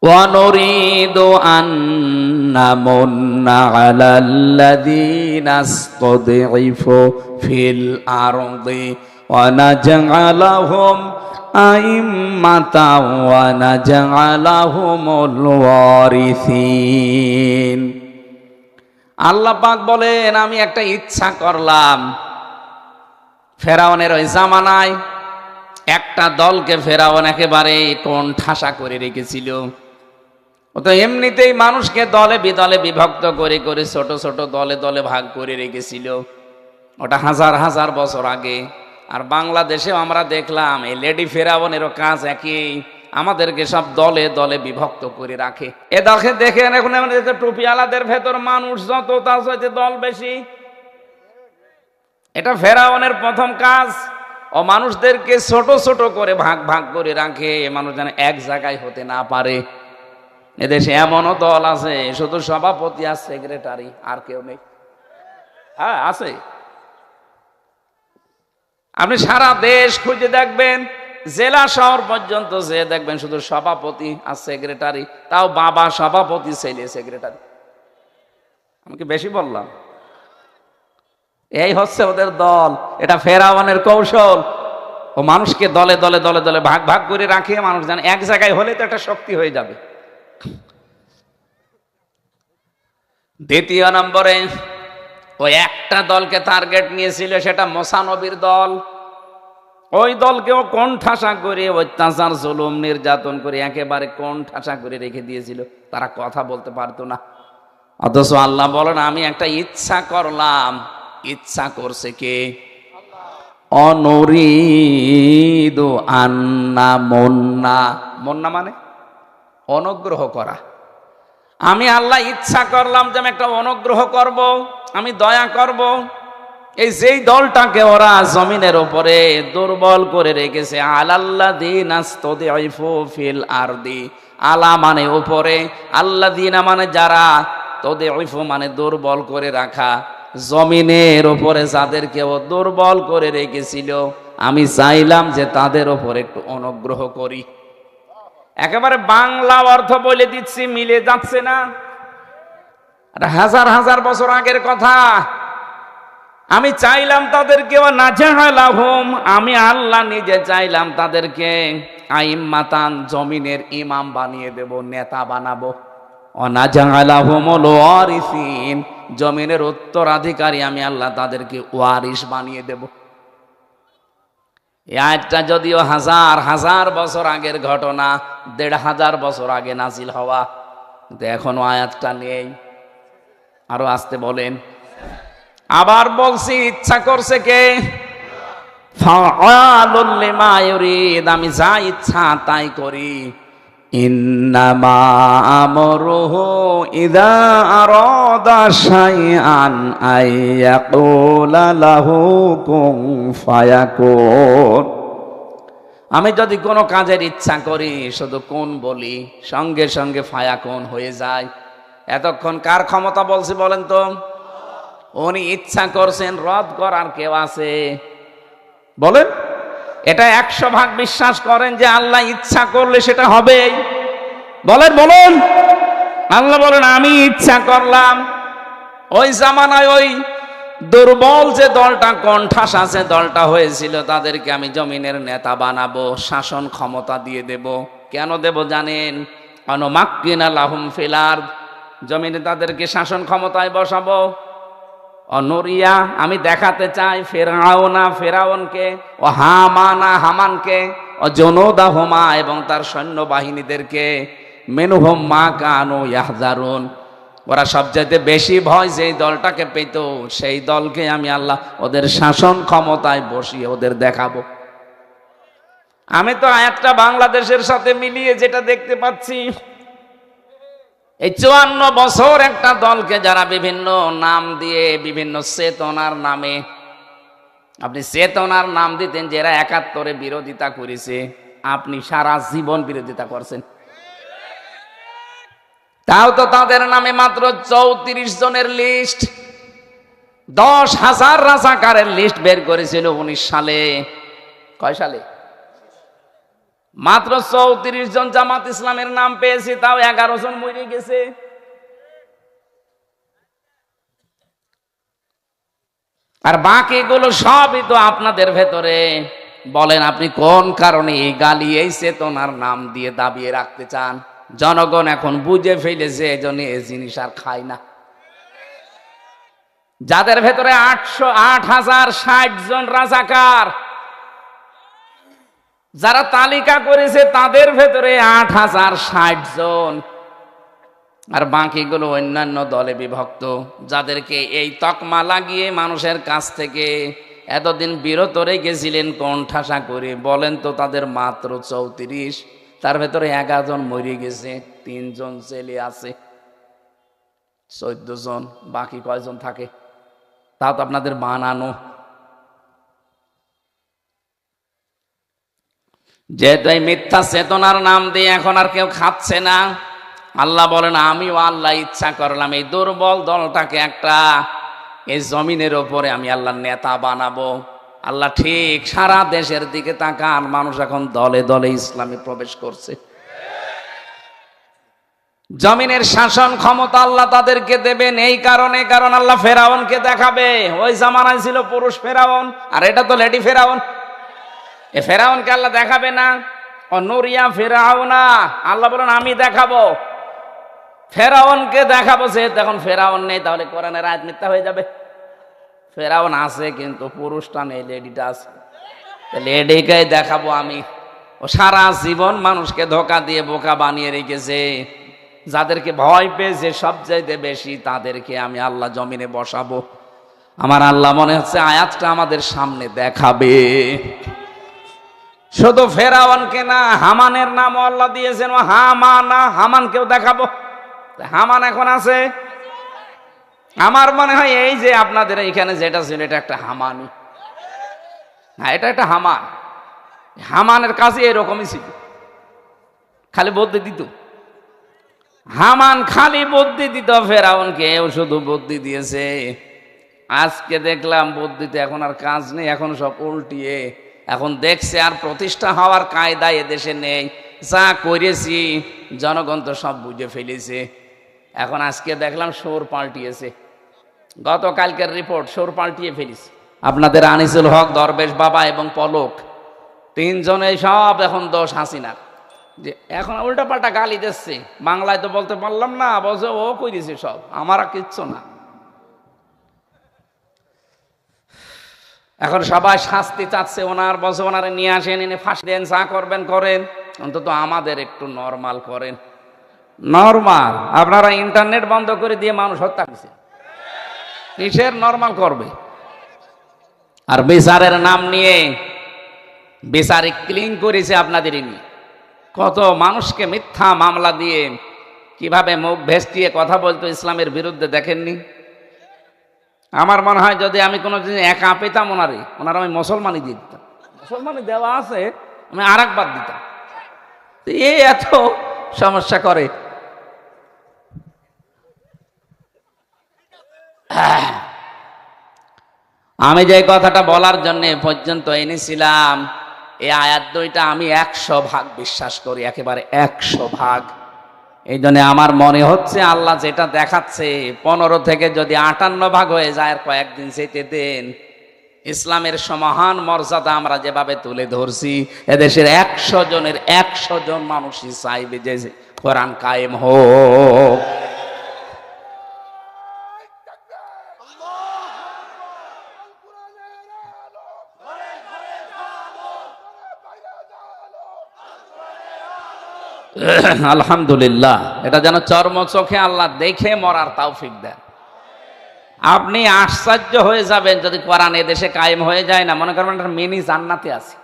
وَنُرِيدُ أَن نَّمُنَّ عَلَى الَّذِينَ اسْتُضْعِفُوا فِي الْأَرْضِ وَنَجْعَلَهُمْ أَئِمَّةً وَنَجْعَلَهُمُ الْوَارِثِينَ। আল্লাহ পাক বলেন, আমি একটা ইচ্ছা করলাম। ফেরাউনের ওই জামানায় একটা দলকে ফেরাউন একেবারে কোণঠাসা করে রেখেছিল। ও তো এমনিতেই মানুষকে দলে বিদলে বিভক্ত করে করে ছোট ছোট দলে দলে ভাগ করে রেখেছিল। ওটা হাজার হাজার বছর আগে। আর বাংলাদেশেও আমরা দেখলাম এই লেডি ফেরাউনেরও কাজ একই, আমাদেরকে সব দলে দলে বিভক্ত করে রাখে। এ দেখে দেখেন এখন টুপিওয়ালাদের ভেতর মানুষ যত তার চাইতে দল বেশি। এটা ফেরাউনের প্রথম কাজ। ও মানুষদেরকে ছোট ছোট করে ভাগ ভাগ করে রাখে, মানুষ যেন এক জায়গায় হতে না পারে। এদেশে এমনও দল আছে শুধু সভাপতি আর সেক্রেটারি, আর কেউ নেই। হ্যাঁ আছে। আপনি সারা দেশ খুঁজে দেখবেন, জেলা শহর পর্যন্ত যে দেখবেন শুধু সভাপতি আর সেক্রেটারি, তাও বাবা সভাপতি ছেলে সেক্রেটারি। আমি কি বেশি বললাম? এই হচ্ছে ওদের দল। এটা ফেরাউনের কৌশল। ও মানুষকে দলে দলে দলে দলে ভাগ ভাগ করে রাখে, মানুষ জানে এক জায়গায় হলে তো একটা শক্তি হয়ে যাবে। দ্বিতীয় নম্বরে ওই একটা দলকে টার্গেট নিয়েছিল, সেটা মুসা নবীর দল। ওই দলকেও কোণঠাসা করে অত্যাচার জুলুম নির্যাতন করে একেবারে কোণঠাসা করে রেখে দিয়েছিল। তারা কথা বলতে পারতো না। অথচ আল্লাহ বলেন, আমি একটা ইচ্ছা করলাম। ইচ্ছা করছে কে? অনুরিদু আন্না মুন্না। মুন্না মানে অনুগ্রহ করা। আমি আল্লাহ ইচ্ছা করলাম যে আমি একটা অনুগ্রহ করব, আমি দয়া করব। এই যেই দলটাকে ওরা জমিনের উপরে দুর্বল করে রেখেছে, আলাল্লাযীনা ইসতুদঈফু ফিল আরদি। আলা মানে উপরে, আল্লাযীনা মানে যারা, তুদঈফু মানে দুর্বল করে রাখা। জমিনের উপরে যাদেরকে ও দুর্বল করে রেখেছিল, আমি চাইলাম যে তাদের উপর একটু অনুগ্রহ করি। একেবারে বাংলা অর্থ বলে দিচ্ছি, মিলে যাচ্ছে না। হাজার হাজার বছর আগের কথা। আমি চাইলাম তাদেরকে নাজালাহুম, আমি আল্লাহ নিজে চাইলাম তাদেরকে আইম্মাতান, জমিনের ইমাম বানিয়ে দেব, নেতা বানাবো। অনাজালাহুমুল ওয়ারিসিন, জমিনের উত্তরাধিকারী আমি আল্লাহ তাদেরকে ওয়ারিস বানিয়ে দেব। এই আয়াতটা যদিও হাজার হাজার বছর আগের ঘটনা, ১৫০০ বছর আগে নাজিল হওয়া, কিন্তু এখনো আয়াতটা নেই। আরো আসতে বলেন। আবার বলছি, ইচ্ছা করছে কে? ফাআলুল লিমা ইউরিদ, আমি যা ইচ্ছা তাই করি। ইন্নামা আমরুহু ইযা আরাদা শাইআন আইয়াকুলা লাহু কুন ফায়াকুন। আমি যদি কোনো কাজের ইচ্ছা করি, শুধু কোন বলি, সঙ্গে সঙ্গে ফায়াকুন হয়ে যায়। এতক্ষণ কার ক্ষমতা বলছি বলেন তো? উনি ইচ্ছা করছেন, রদ করার কেউ আছে? বলেন। এটা ১০০ ভাগ বিশ্বাস করেন যে আল্লাহ ইচ্ছা করলে সেটা হবে? বলেন বলুন। আল্লাহ বলেন, আমি ইচ্ছা করলাম। ওই জামানায় ওই দুর্বল যে দলটা, কোণঠাসা যে দলটা হয়েছিল, তাদেরকে আমি জমিনের নেতা বানাবো, শাসন ক্ষমতা দিয়ে দেব। কেন দেব জানেন? অনুমাক্কিনা লাহুম ফিল আরদ, জমিনে তাদেরকে শাসন ক্ষমতায় বসাবো। অনুরিয়া, আমি দেখাতে চাই ফেরাউনা, ফেরাউনকে, ও হামানা, হামানকে, ও জুনুদাহুমা, এবং তার সৈন্যবাহিনীদেরকে, মিনহুম মা কানু ইয়াহজারুন, ওরা সবচাইতে বেশি ভয় যেই দলটাকে পেত, সেই দলকে আমি আল্লাহ ওদের শাসন ক্ষমতায় বসিয়ে ওদের দেখাবো। আমি তো আয়াতটা বাংলাদেশের সাথে মিলিয়ে যেটা দেখতে পাচ্ছি, এই ৫৪ বছর একটা দলকে যারা বিভিন্ন নাম দিয়ে, বিভিন্ন চেতনার নামে, আপনি চেতনার নাম দিতেন যে এরা ৭১-এ বিরোধিতা করেছে, আপনি সারা জীবন বিরোধিতা করছেন। তাও তো তাদের নামে মাত্র ৩৪ জনের লিস্ট, ১০,০০০ রাজাকারের লিস্ট বের করেছিল ১৯ সালে। কয় সালে? মাত্র 34 জন জামাত ইসলামের নাম পেয়েছি, তাও 11 জন মরে গেছে। আর বাকিগুলো সবই তো আপনাদের ভেতরে। বলেন আপনি কোন কারণে এই গালি, এই চেতনার নাম দিয়ে দাবিয়ে রাখতে চান? জনগণ এখন বুঝে ফেলেছে, এই জন্য এই জিনিস আর খায় না। যাদের ভেতরে 8,060 জন রাজাকার, যারা তালিকা করেছে তাদের ভেতরে 8,060 জন, আর বাকিগুলো অন্যান্য দলে বিভক্ত, যাদেরকে এই তকমা লাগিয়ে মানুষের কাছ থেকে এতদিন বিরত রেখেছিলেন কোণঠাসা করে। বলেন তো তাদের মাত্র 34, তার ভেতরে 11 জন মরে গেছে, 3 জন ছেলে আছে, 14 জন। বাকি কয়জন থাকে? তাও তো আপনাদের বানানো। যেহেতু এই মিথ্যা চেতনার নাম দিয়ে এখন আর কেউ খাচ্ছে না, আল্লাহ বলেন আমিও আল্লাহ ইচ্ছা করলাম এই দুর্বল দলটাকে একটা এই জমিনের ওপরে আমি আল্লাহ নেতা বানাবো। আল্লাহ ঠিক সারা দেশের দিকে তাকান, মানুষ এখন দলে দলে ইসলামে প্রবেশ করছে। জমিনের শাসন ক্ষমতা আল্লাহ তাদেরকে দেবেন এই কারণে, কারণ আল্লাহ ফেরাউনকে দেখাবে। ওই জামানায় ছিল পুরুষ ফেরাউন, আর এটা তো লেডি ফেরাউন। এ ফেরাউনকে আল্লাহ দেখাবে না? ও নুরিয়া ফেরাউনা, আল্লাহ বলেন আমি দেখাবো, ফেরাউনকে দেখাবো। সে তখন ফেরাউন নেই, তাহলে কোরআনের আয়াত মিথ্যা হয়ে যাবে। ফেরাউন আছে কিন্তু পুরুষটা নেই, লেডিটা আছে। লেডিকে দেখাবো আমি। ও সারা জীবন মানুষকে ধোকা দিয়ে বোকা বানিয়ে রেখেছে। যাদেরকে ভয় পেয়েছে সবচাইতে বেশি, তাদেরকে আমি আল্লাহ জমিনে বসাবো। আমার আল্লাহ মনে হচ্ছে আয়াতটা আমাদের সামনে দেখাবে। শুধু ফেরাউনকে না, হামানের নামও আল্লাহ দিয়েছেন, ও হামানা, হামানকেও দেখাবো। হামান এখন আছে? আমার মনে হয় এই যে আপনাদের এইখানে যেটা ছিল এটা একটা হামানি। হ্যাঁ, এটা একটা হামান। হামানের কাছে এরকমই ছিল, খালি বুদ্ধি দিত। হামান খালি বুদ্ধি দিত ফেরাউনকে, ও শুধু বুদ্ধি দিয়েছে। আজকে দেখলাম বুদ্ধিতে এখন আর কাজ নেই, এখন সব উল্টিয়ে এখন দেখছে আর প্রতিষ্ঠা হওয়ার কায়দা এদেশে নেই। যা করেছি জনগণ তো সব বুঝে ফেলেছে। এখন আজকে দেখলাম সুর পাল্টিয়েছে, গতকালকের রিপোর্ট সুর পাল্টিয়ে ফেলেছে। আপনাদের আনিসুল হক, দরবেশ বাবা এবং পলক, 3 জনে সব এখন দোষ হাসিনার। যে এখন উল্টা পাল্টা গালি দিচ্ছে, বাংলায় তো বলতে পারলাম না, বলছে ও কই দিছে সব, আমার আর কিচ্ছু না। এখন সবাই শাস্তি চাচ্ছে, ওনার বলছে ওনারে নিয়ে আসেন, এনে ফাঁসি দেন, যা করবেন করেন, অন্তত আমাদের একটু নরমাল করেন। নরমাল? আপনারা ইন্টারনেট বন্ধ করে দিয়ে মানুষ হত্যা করছে, কিসের নরমাল করবে? আর বিচারের নাম নিয়ে বিচারে ক্লিন করেছে আপনাদেরই নিয়ে। কত মানুষকে মিথ্যা মামলা দিয়ে কিভাবে মুখ ভেস্টিয়ে কথা বলতো ইসলামের বিরুদ্ধে, দেখেননি? আমার মনে হয় যদি আমি কোনোদিন একা পেতাম ওনারা আমি মুসলমানই দিয়ে দিতাম। মুসলমানই দেওয়া আছে, আমি আর একবার দিতাম। এই এত সমস্যা করে। আমি যে কথাটা বলার জন্য পর্যন্ত এনেছিলাম, এই আয়াত 2টা আমি 100% বিশ্বাস করি, একেবারে 100%। এই জন্য আমার মনে হচ্ছে আল্লাহ যেটা দেখাচ্ছে 15 থেকে যদি 58 হয়ে যায়, আর কয়েকদিন যেতে দেন, ইসলামের সমাহান মর্যাদা আমরা যেভাবে তুলে ধরছি, এদেশের 100 জনের 100 জন মানুষই চাইবে যে কোরআন কায়েম হোক। আলহামদুলিল্লাহ, এটা যেন চর্ম চোখে আল্লাহ দেখে মরার তৌফিক দেন। আপনি আশ্চর্য হয়ে যাবেন যদি কোরআন এদেশে কায়েম হয়ে যায় না। মনে করবেন একটা মিনি জান্নাতে আছে।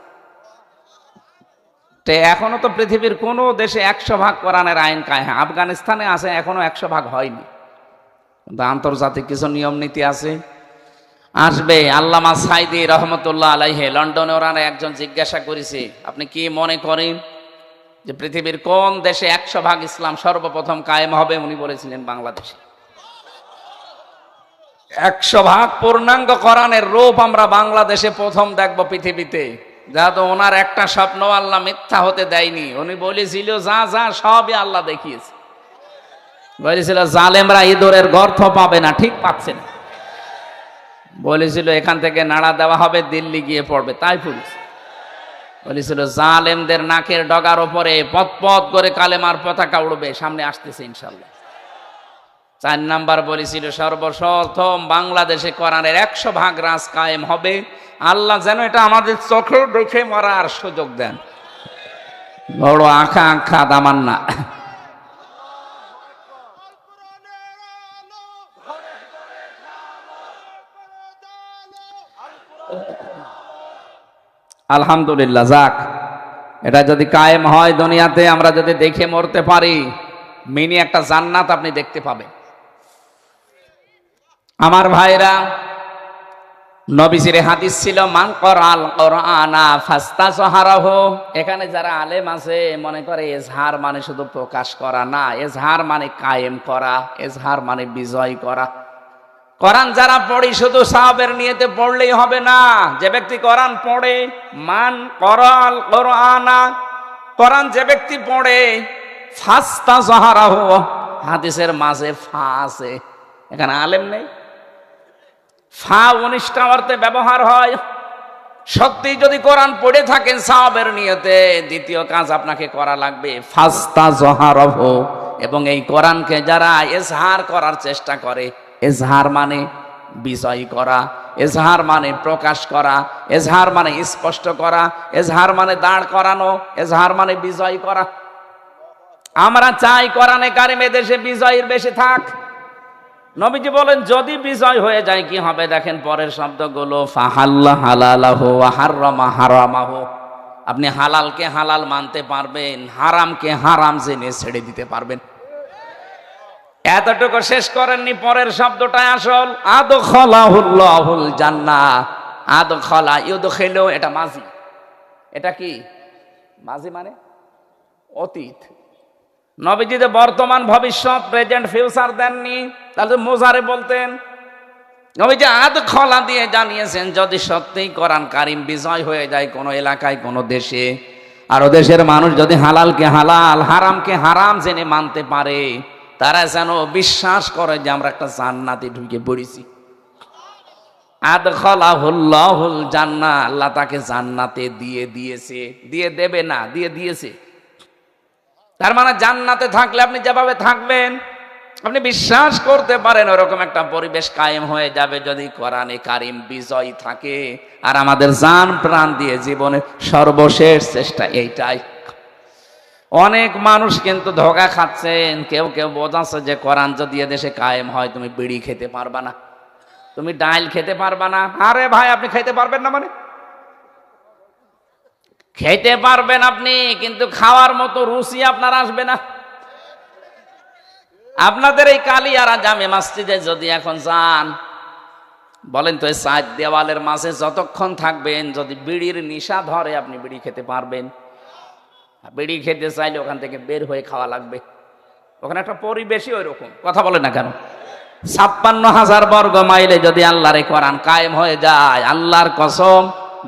এখনো তো পৃথিবীর কোনো দেশে 100% কোরআনের আইন কায়েম। আফগানিস্তানে আছে, এখনো 100% হয়নি, কিন্তু আন্তর্জাতিক কিছু নিয়ম নীতি আছে, আসবে। আল্লামা সাইদি রহমতুল্লাহ আলাইহি, লন্ডনে ওরা একজন জিজ্ঞাসা করেছে, আপনি কি মনে করেন যে পৃথিবীর কোন দেশে 100% ইসলাম সর্বপ্রথম কায়েম হবে? উনি বলেছিলেন বাংলাদেশে। 100% পূর্ণাঙ্গ কোরআনের রূপ আমরা বাংলাদেশে প্রথম দেখব পৃথিবীতে। যা তো ওনার একটা স্বপ্ন আল্লাহ মিথ্যা হতে দেয়নি। উনি বলেছিল যা যা সবই আল্লাহ দেখিয়েছে। বলেছিল জালেমরা ইঁদুরের গর্ত পাবে না, ঠিক পাচ্ছে না। বলেছিল এখান থেকে নাড়া দেওয়া হবে, দিল্লি গিয়ে পড়বে, তাই পুলিশ বলেছিল জালেমদের নাকের ডগার ওপরে পথ পথ করে কালেমার পতাকা উড়বে, সামনে আসতেছে ইনশাল্লাহ। 4 নাম্বার বলেছিল সর্বপ্রথম বাংলাদেশে কোরআনের 100% রাজ কায়েম হবে। আল্লাহ যেন এটা আমাদের চোখে দেখে মরার সুযোগ দেন। বড় আকাঙ্ক্ষা তামান্না। আলহামদুলিল্লাহ, যাক, এটা যদি কায়েম হয় দুনিয়াতে, আমরা যদি দেখে মরতে পারি, মিনি একটা জান্নাত আপনি দেখতে পাবেন। আমার ভাইরা, নবীজির হাদিস ছিল মান করাল কোরআনা ফাস্তাজহারাহু। এখানে যারা আলেম আছে মনে করে এজহার মানে শুধু প্রকাশ করা না, এজহার মানে কায়েম করা, এজহার মানে বিজয় করা। কোরআন যারা পড়ি শুধু সাহাবের নিয়তে পড়লেই হবে না। যে ব্যক্তি কোরআন পড়ে, মান করাল কোরআনা, কোরআন যে ব্যক্তি পড়ে ফাস্তাজহারাহু, হাদিসের মাঝে ফা আছে, এখানে আলেম নেই। ফা 19টা অর্থে ব্যবহার হয়। সত্যি যদি কোরআন পড়ে থাকেন সাহাবের নিয়তে, দ্বিতীয় কাজ আপনাকে করা লাগবে ফাস্তাজহারাহু। এবং এই কোরআনকে যারা এজহার করার চেষ্টা করে, এজহার মানে বিজয় করা, এজহার মানে প্রকাশ করা, এজহার মানে স্পষ্ট করা, এজহার মানে দাঁড় করানো, এজহার মানে বিজয় করা। আমরা চাই কোরআনে কারিমে দেশে বিজয়ের বেশি থাক। নবীজি বলেন যদি বিজয় হয়ে যায় কি হবে, দেখেন পরের শব্দগুলো, ফাহাল্লা হালালাহু ওয়া হাররামা হারামাহু। আপনি হালালকে হালাল মানতে পারবেন, হারামকে হারাম জেনে ছেড়ে দিতে পারবেন। এতটুকু শেষ করেননি, পরের শব্দটাই আসল। আদখালাহুল্লাহুল জান্নাহ। আদখালা ইউদখিলু, এটা মাজি। এটা কি মাজি মানে অতীত। নবীজি যে বর্তমান ভবিষ্যৎ প্রেজেন্ট ফিউচার দেননি, তাহলে মোজারে বলতেন। নবীজি আদখালা দিয়ে জানিয়েছেন যদি সত্যিই কোরআন কারিম বিজয় হয়ে যায় কোনো এলাকায়, কোনো দেশে, আর ও দেশের মানুষ যদি হালালকে হালাল হারামকে হারাম জেনে মানতে পারে, তারা যেন বিশ্বাস করে যে আমরা একটা জান্নাতে ঢুকে পড়েছি। আদখালাহুল্লাহুল জান্নাহ, আল্লাহ তাকে জান্নাতে দিয়ে দিয়েছে, দিয়ে দেবে না, দিয়ে দিয়েছে। তার মানে জান্নাতে থাকলে আপনি যেভাবে থাকবেন, আপনি বিশ্বাস করতে পারেন ওরকম একটা পরিবেশ কায়েম হয়ে যাবে যদি কোরআনে কারিম বিজয় থাকে। আর আমাদের জান প্রাণ দিয়ে জীবনের সর্বশেষ চেষ্টা এইটাই। অনেক মানুষ কিন্তু ধোঁকা খাচ্ছেন। কেউ কেউ বোঝাচ্ছে যে কোরআন যদি এদেশে কায়েম হয় তুমি বিড়ি খেতে পারবা না, তুমি ডাল খেতে পারবা না। আরে ভাই, আপনি খেতে পারবেন না মানে খেতে পারবেন আপনি, কিন্তু খাওয়ার মতো রুচি আপনার আসবে না। আপনাদের এই কালিয়ারা জামে মসজিদে যদি এখন যান, বলেন তো এই 4 দেওয়ালের মাঝে যতক্ষণ থাকবেন, যদি বিড়ির নেশা ধরে আপনি বিড়ি খেতে পারবেন? বিড়ি খেতে চাইলে ওখান থেকে বের হয়ে খাওয়া লাগবে। ওখানে একটা পরিবেশই ওই রকম। কথা বলে না কেন? 56,000 বর্গ মাইলে যদি আল্লাহর কোরআন কায়েম হয়ে যায়, আল্লাহর কসম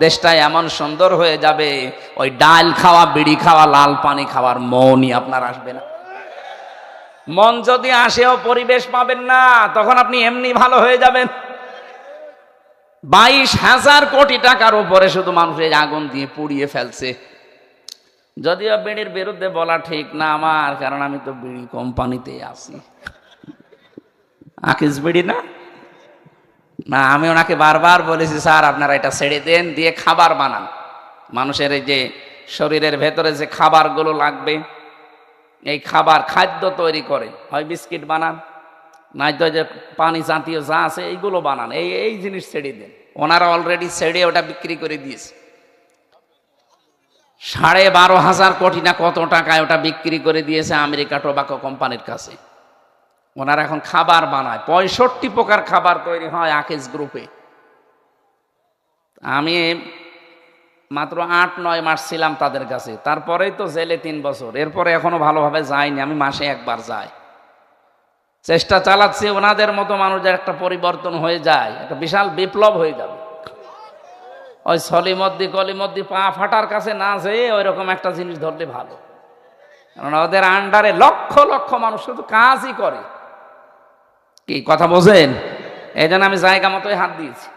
দেশটা এমন সুন্দর হয়ে যাবে, ওই ডাল খাওয়া, বিড়ি খাওয়া, লাল পানি খাওয়ার মনই আপনার আসবে না। মন যদি আসেও পরিবেশ পাবেন না, তখন আপনি এমনি ভালো হয়ে যাবেন। 22,000 কোটি টাকার উপরে শুধু মানুষের আগুন দিয়ে পুড়িয়ে ফেলছে। যদিও বিড়ির বিরুদ্ধে বলা ঠিক না আমার, কারণ আমি তো বিড়ি কোম্পানিতে আছি। আকিস বিড়ি না না, আমি ওনাকে বারবার বলেছি স্যার আপনারা এটা ছেড়ে দেন, দিয়ে খাবার বানান। মানুষের এই যে শরীরের ভেতরে যে খাবারগুলো লাগবে, এই খাবার খাদ্য তৈরি করে, হয় বিস্কিট বানান, নয়তো যে পানি জাতীয় যা আছে এইগুলো বানান, এই জিনিস ছেড়ে দেন। ওনারা অলরেডি ছেড়ে ওটা বিক্রি করে দিয়েছে। 12,500 কোটি না কত টাকায় ওটা বিক্রি করে দিয়েছে আমেরিকা টোবাকো কোম্পানির কাছে। ওনারা এখন খাবার বানায়, 65 প্রকার খাবার তৈরি হয় আকিজ গ্রুপে। আমি মাত্র 8-9 মাস ছিলাম তাদের কাছে, তারপরেই তো জেলে 3 বছর। এরপরে এখনো ভালোভাবে যাইনি, আমি মাসে একবার যাই। চেষ্টা চালাচ্ছি ওনাদের মতো মানুষের একটা পরিবর্তন হয়ে যায়, একটা বিশাল বিপ্লব হয়ে যাবে। ওই সলিমদ্দি কলিমদ্দি পা ফাটার কাছে না যেয়ে ওই রকম একটা জিনিস ধরলে ভালো, কারণ ওদের আন্ডারে লক্ষ লক্ষ মানুষ শুধু কাজই করে। কি কথা বোঝেন? এই জন্য আমি জায়গা মতোই হাত দিয়েছি।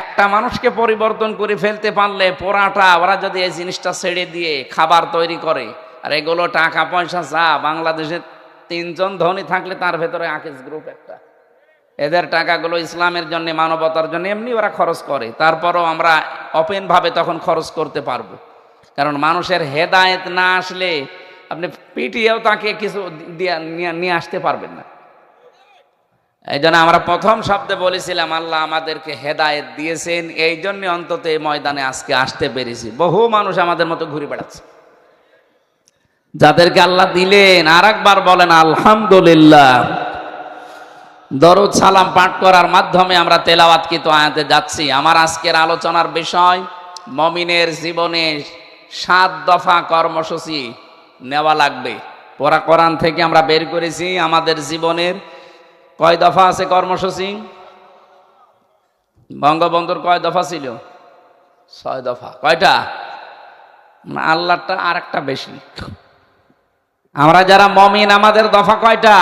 একটা মানুষকে পরিবর্তন করে ফেলতে পারলে পোড়াটা ওরা যদি এই জিনিসটা ছেড়ে দিয়ে খাবার তৈরি করে, আর এগুলো টাকা পয়সা যা, বাংলাদেশে 3 জন ধনী থাকলে তার ভেতরে আকিজ গ্রুপ একটা, এদের টাকাগুলো ইসলামের জন্য, মানবতার জন্য এমনি ওরা খরচ করে। তারপরও আমরা ওপেন ভাবে তখন খরচ করতে পারবো, কারণ মানুষের হেদায়েত না আসলে আপনি পিটিয়েও তাকে কিছু নিয়ে আসতে পারবেন না। এই জন্য আমরা প্রথম শব্দে বলেছিলাম আল্লাহ আমাদেরকে হেদায়েত দিয়েছেন, এই জন্য অন্তত এই ময়দানে আজকে আসতে পেরেছি। বহু মানুষ আমাদের মতো ঘুরে বেড়াচ্ছে, যাদেরকে আল্লাহ দিলেন। আর একবার বলেন আলহামদুলিল্লাহ। দরুদ সালাম পাঠ করার মাধ্যমে আমরা তেলাওয়াতকৃত আয়াতে যাচ্ছি। আমার আজকের আলোচনার বিষয়, মুমিনের জীবনে 7 দফা কর্মসূচি নেওয়া লাগবে। পুরা কোরআন থেকে আমরা বের করেছি আমাদের জীবনের কয় দফা আছে কর্মসূচি। বঙ্গবন্ধুর কয় দফা ছিল? 6 দফা। কয়টা? আল্লাহটা আর একটা বেশি। আমরা যারা মুমিন আমাদের দফা কয়টা?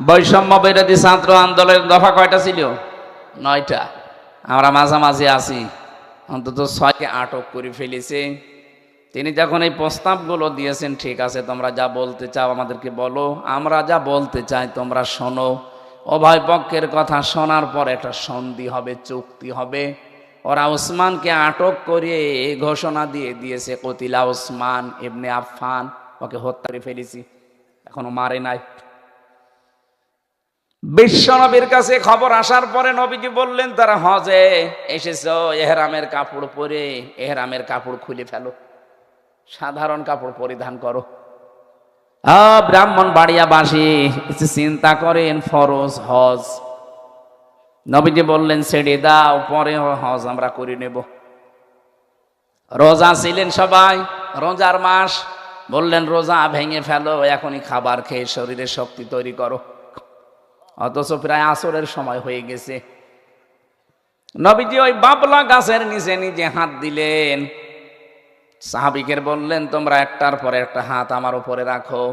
বৈষম্য বিরোধী ছাত্র আন্দোলনের দফা কয়টা ছিল? 9টা। আমরা মাঝামাঝি আছি, অন্তত 6কে আটক করে ফেলেছে। তিনি যখন এই প্রস্তাবগুলো দিয়েছেন, ঠিক আছে তোমরা যা বলতে চাও আমাদেরকে বলো, আমরা যা বলতে চাই তোমরা শোনো। উভয় পক্ষের কথা শোনার পর একটা সন্ধি হবে, চুক্তি হবে। ওরা ওসমানকে আটক করে ঘোষণা দিয়ে দিয়েছে কতিলা ওসমান ইবনে আফফান, ওকে হত্যা করে ফেলেছি, এখনো মারে নাই। বিশ্বনবীর কাছে খবর আসার পরে নবীজি বললেন তারা হজে এসেছো, এহরামের কাপড় পরে এহরামের কাপড় খুলে ফেলো, সাধারণ কাপড় পরিধান করো। ব্রাহ্মণ বাড়িয়াবাসী চিন্তা করেন ফরজ হজ। নবীজি বললেন ছেড়ে দাও, পরে হজ আমরা করে নেব। রোজা ছিলেন সবাই, রোজার মাস, বললেন রোজা ভেঙে ফেলো, এখনই খাবার খেয়ে শরীরে শক্তি তৈরি করো। অথচ প্রায় আসরের সময় হয়ে গেছে। নবীজি ওই বাবলা গাছের নিচে নিজে হাত দিলেন। সাহাবীদের বললেন তোমরা একটার পর একটা হাত আমার উপরে রাখো।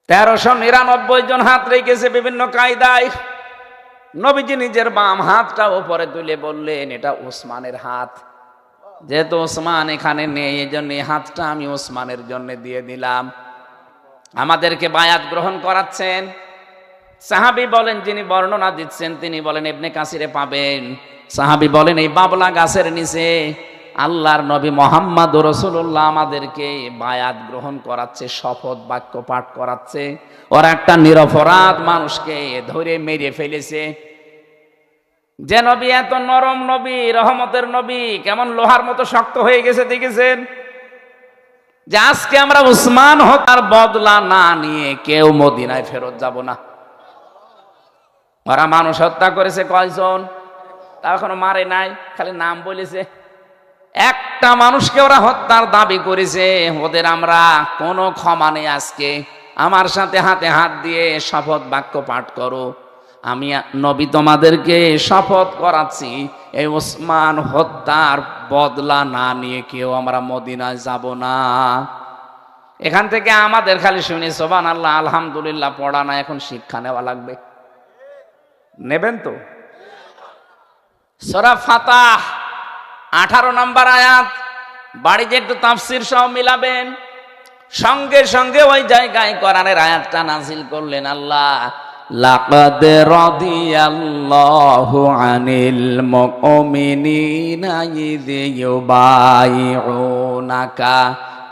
1399 জন হাত রেখেছে বিভিন্ন কায়দায়। নবীজি নিজের বাম হাতটা উপরে তুলে বললেন এটা ওসমানের হাত, যেহেতু ওসমান এখানে নেই এই জন্য এই হাতটা আমি ওসমানের জন্য দিয়ে দিলাম। আমাদেরকে বায়াত গ্রহণ করাচ্ছেন। সাহাবী বলেন, যিনি বর্ণনা দিচ্ছেন তিনি বলেন ইবনে কাসিরে পাবেন। সাহাবী বলেন এই বাবলা গাছের নিচে আল্লাহর নবী মুহাম্মদ রাসূলুল্লাহ আমাদেরকে বায়াত গ্রহণ করাচ্ছে, শপথ বাক্য পাঠ করাচ্ছে। ওরা একটা নিরপরাধ মানুষকে ধরে মেরে ফেলেছে। যে নবী এত নরম নবী, রহমতের নবী, কেমন লোহার মতো শক্ত হয়ে গেছে দেখেছেন? যে আজকে আমরা উসমান হত্যার বদলা না নিয়ে কেউ মদিনায় ফেরত যাব না। ওরা মানুষ হত্যা করেছে কয়জন? তা এখনো মারে নাই, খালি নাম বলেছে। একটা মানুষকে ওরা হত্যার দাবি করেছে, ওদের আমরা কোনো ক্ষমা নেই। আজকে আমার সাথে হাতে হাত দিয়ে শপথ বাক্য পাঠ করো, আমি নবী তোমাদেরকে শপথ করাচ্ছি এই ওসমান হত্যার বদলা না নিয়ে কেউ আমরা মদিনায় যাব না। এখান থেকে আমাদের খালি শুনি সুবহানাল্লাহ আলহামদুলিল্লাহ পড়া না, এখন শিক্ষা নেওয়া লাগবে। নেবেন তো? সূরা ফাতাহ 18 নম্বর আয়াত, বাড়িতে একটু তাফসীর সহ মিলাবেন। সঙ্গে সঙ্গে ওই জায়গায় কোরআনের আয়াতটা নাজিল করলেন আল্লাহ, লাকাদ রাদিয়াল্লাহু আনিল মুমিনিনা ইয ইউবাইউনাকা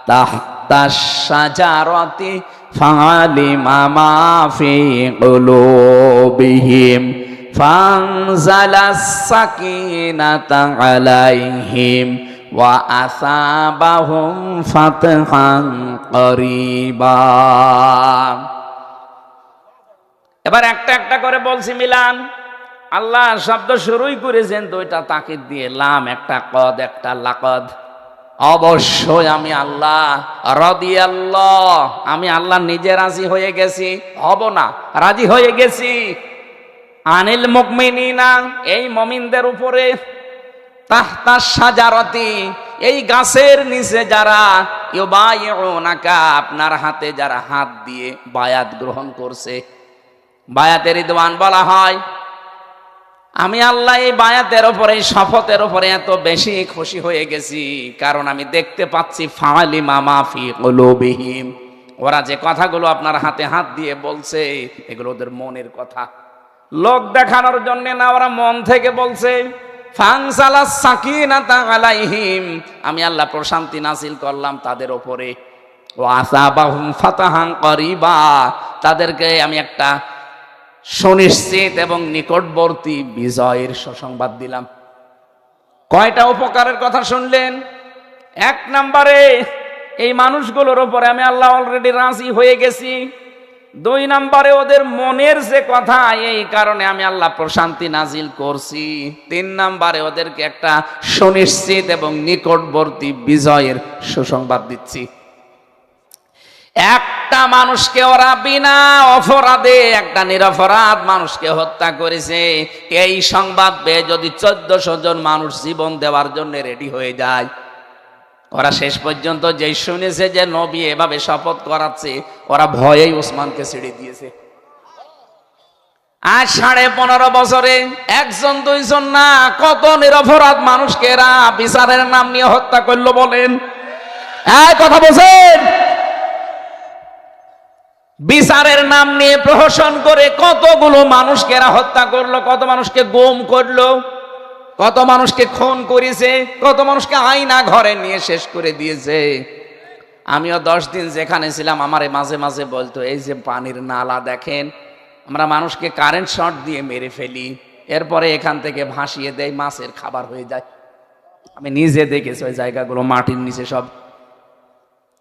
তাহতাশ শাজারাতি ফাআলিমা মা ফি কুলুবিহিম ফানজালাস সাকিনাতা আলাইহিম ওয়া আসাবাহুম ফাতহান করিবা। এবার একটা একটা করে বলছি মিলান। আল্লাহ শব্দ শুরুই করেছেন দুইটা তাকিদ দিয়ে, লাম একটা, কদ একটা, লাকদ। অবশ্যই আমি আল্লাহ, রাদিয়াল্লাহ আমি আল্লাহ নিজে রাজি হয়ে গেছি, হব না, রাজি হয়ে গেছি। আনিল মুমিনিনা, এই মুমিনদের উপরে, তাহতা শাজারাতি, এই গাছের নিচে যারা, ইউবাইউনাকা, আপনার হাতে যারা হাত দিয়ে বায়াত গ্রহণ করছে, বায়াতে রিদওয়ান বলা হয়। আমি আল্লাহ এই বায়াতের উপরে, এই শপথের উপরে এত বেশি খুশি হয়ে গেছি, কারণ আমি দেখতে পাচ্ছি ফালিমা মা ফি কুলুবিহিম, ওরা যে কথাগুলো আপনার হাতে হাত দিয়ে বলছে এগুলো ওদের মনের কথা, লোক দেখানোর জন্য না, ওরা মন থেকে বলছে। ফানসালাস সাকিনাতা আলাইহিম, আমি আল্লাহ প্রশান্তি নাযিল করলাম তাদের উপরে। ওয়া আসাবাহুম ফাতাহান করিবা, তাদেরকে আমি একটা সুনিশ্চিত এবং নিকটবর্তী বিজয়ের সুসংবাদ দিলাম। কয়টা উপকারের কথা শুনলেন? এক নম্বরে, এই মানুষগুলোর উপরে আমি আল্লাহ অলরেডি রাজি হয়ে গেছি। দুই নম্বরে, ওদের মনের যে কথা, এই কারণে আমি আল্লাহ প্রশান্তি নাজিল করছি। তিন নম্বরে, ওদেরকে একটা সুনিশ্চিত এবং নিকটবর্তী বিজয়ের সুসংবাদ দিচ্ছি। একটা মানুষকে ওরা বিনা অপরাধে, একটা নিরপরাধ মানুষকে হত্যা করেছে, এই সংবাদ পেয়ে যদি 1400 জন মানুষ জীবন দেওয়ার জন্য রেডি হয়ে যায়, ওরা শেষ পর্যন্ত যেই শুনেছে যে নবী এভাবে শপথ করাচ্ছে, ওরা ভয়েই ওসমানকে ছেড়ে দিয়েছে। আজ 15.5 বছরে একজন দুইজন না, কত নিরপরাধ মানুষকে এরা বিচারের নাম নিয়ে হত্যা করলো বলেন? কথা বলছেন? বিচারের নাম নিয়ে প্রহসন করে কতগুলো মানুষকে এরা হত্যা করলো, কত মানুষকে গুম করলো, কত মানুষকে খুন করেছে, কত মানুষকে আয়না ঘরে নিয়ে শেষ করে দিয়েছে। আমিও 10 দিন যেখানে ছিলাম, আমারে মাঝে মাঝে বলতো, এই যে পানির নালা দেখেন, আমরা মানুষকে কারেন্ট শট দিয়ে মেরে ফেলি, এরপরে এখান থেকে ভাসিয়ে দেয়, মাছের খাবার হয়ে যায়। আমি নিজে দেখেছি ওই জায়গাগুলো মাটির নিচে সব।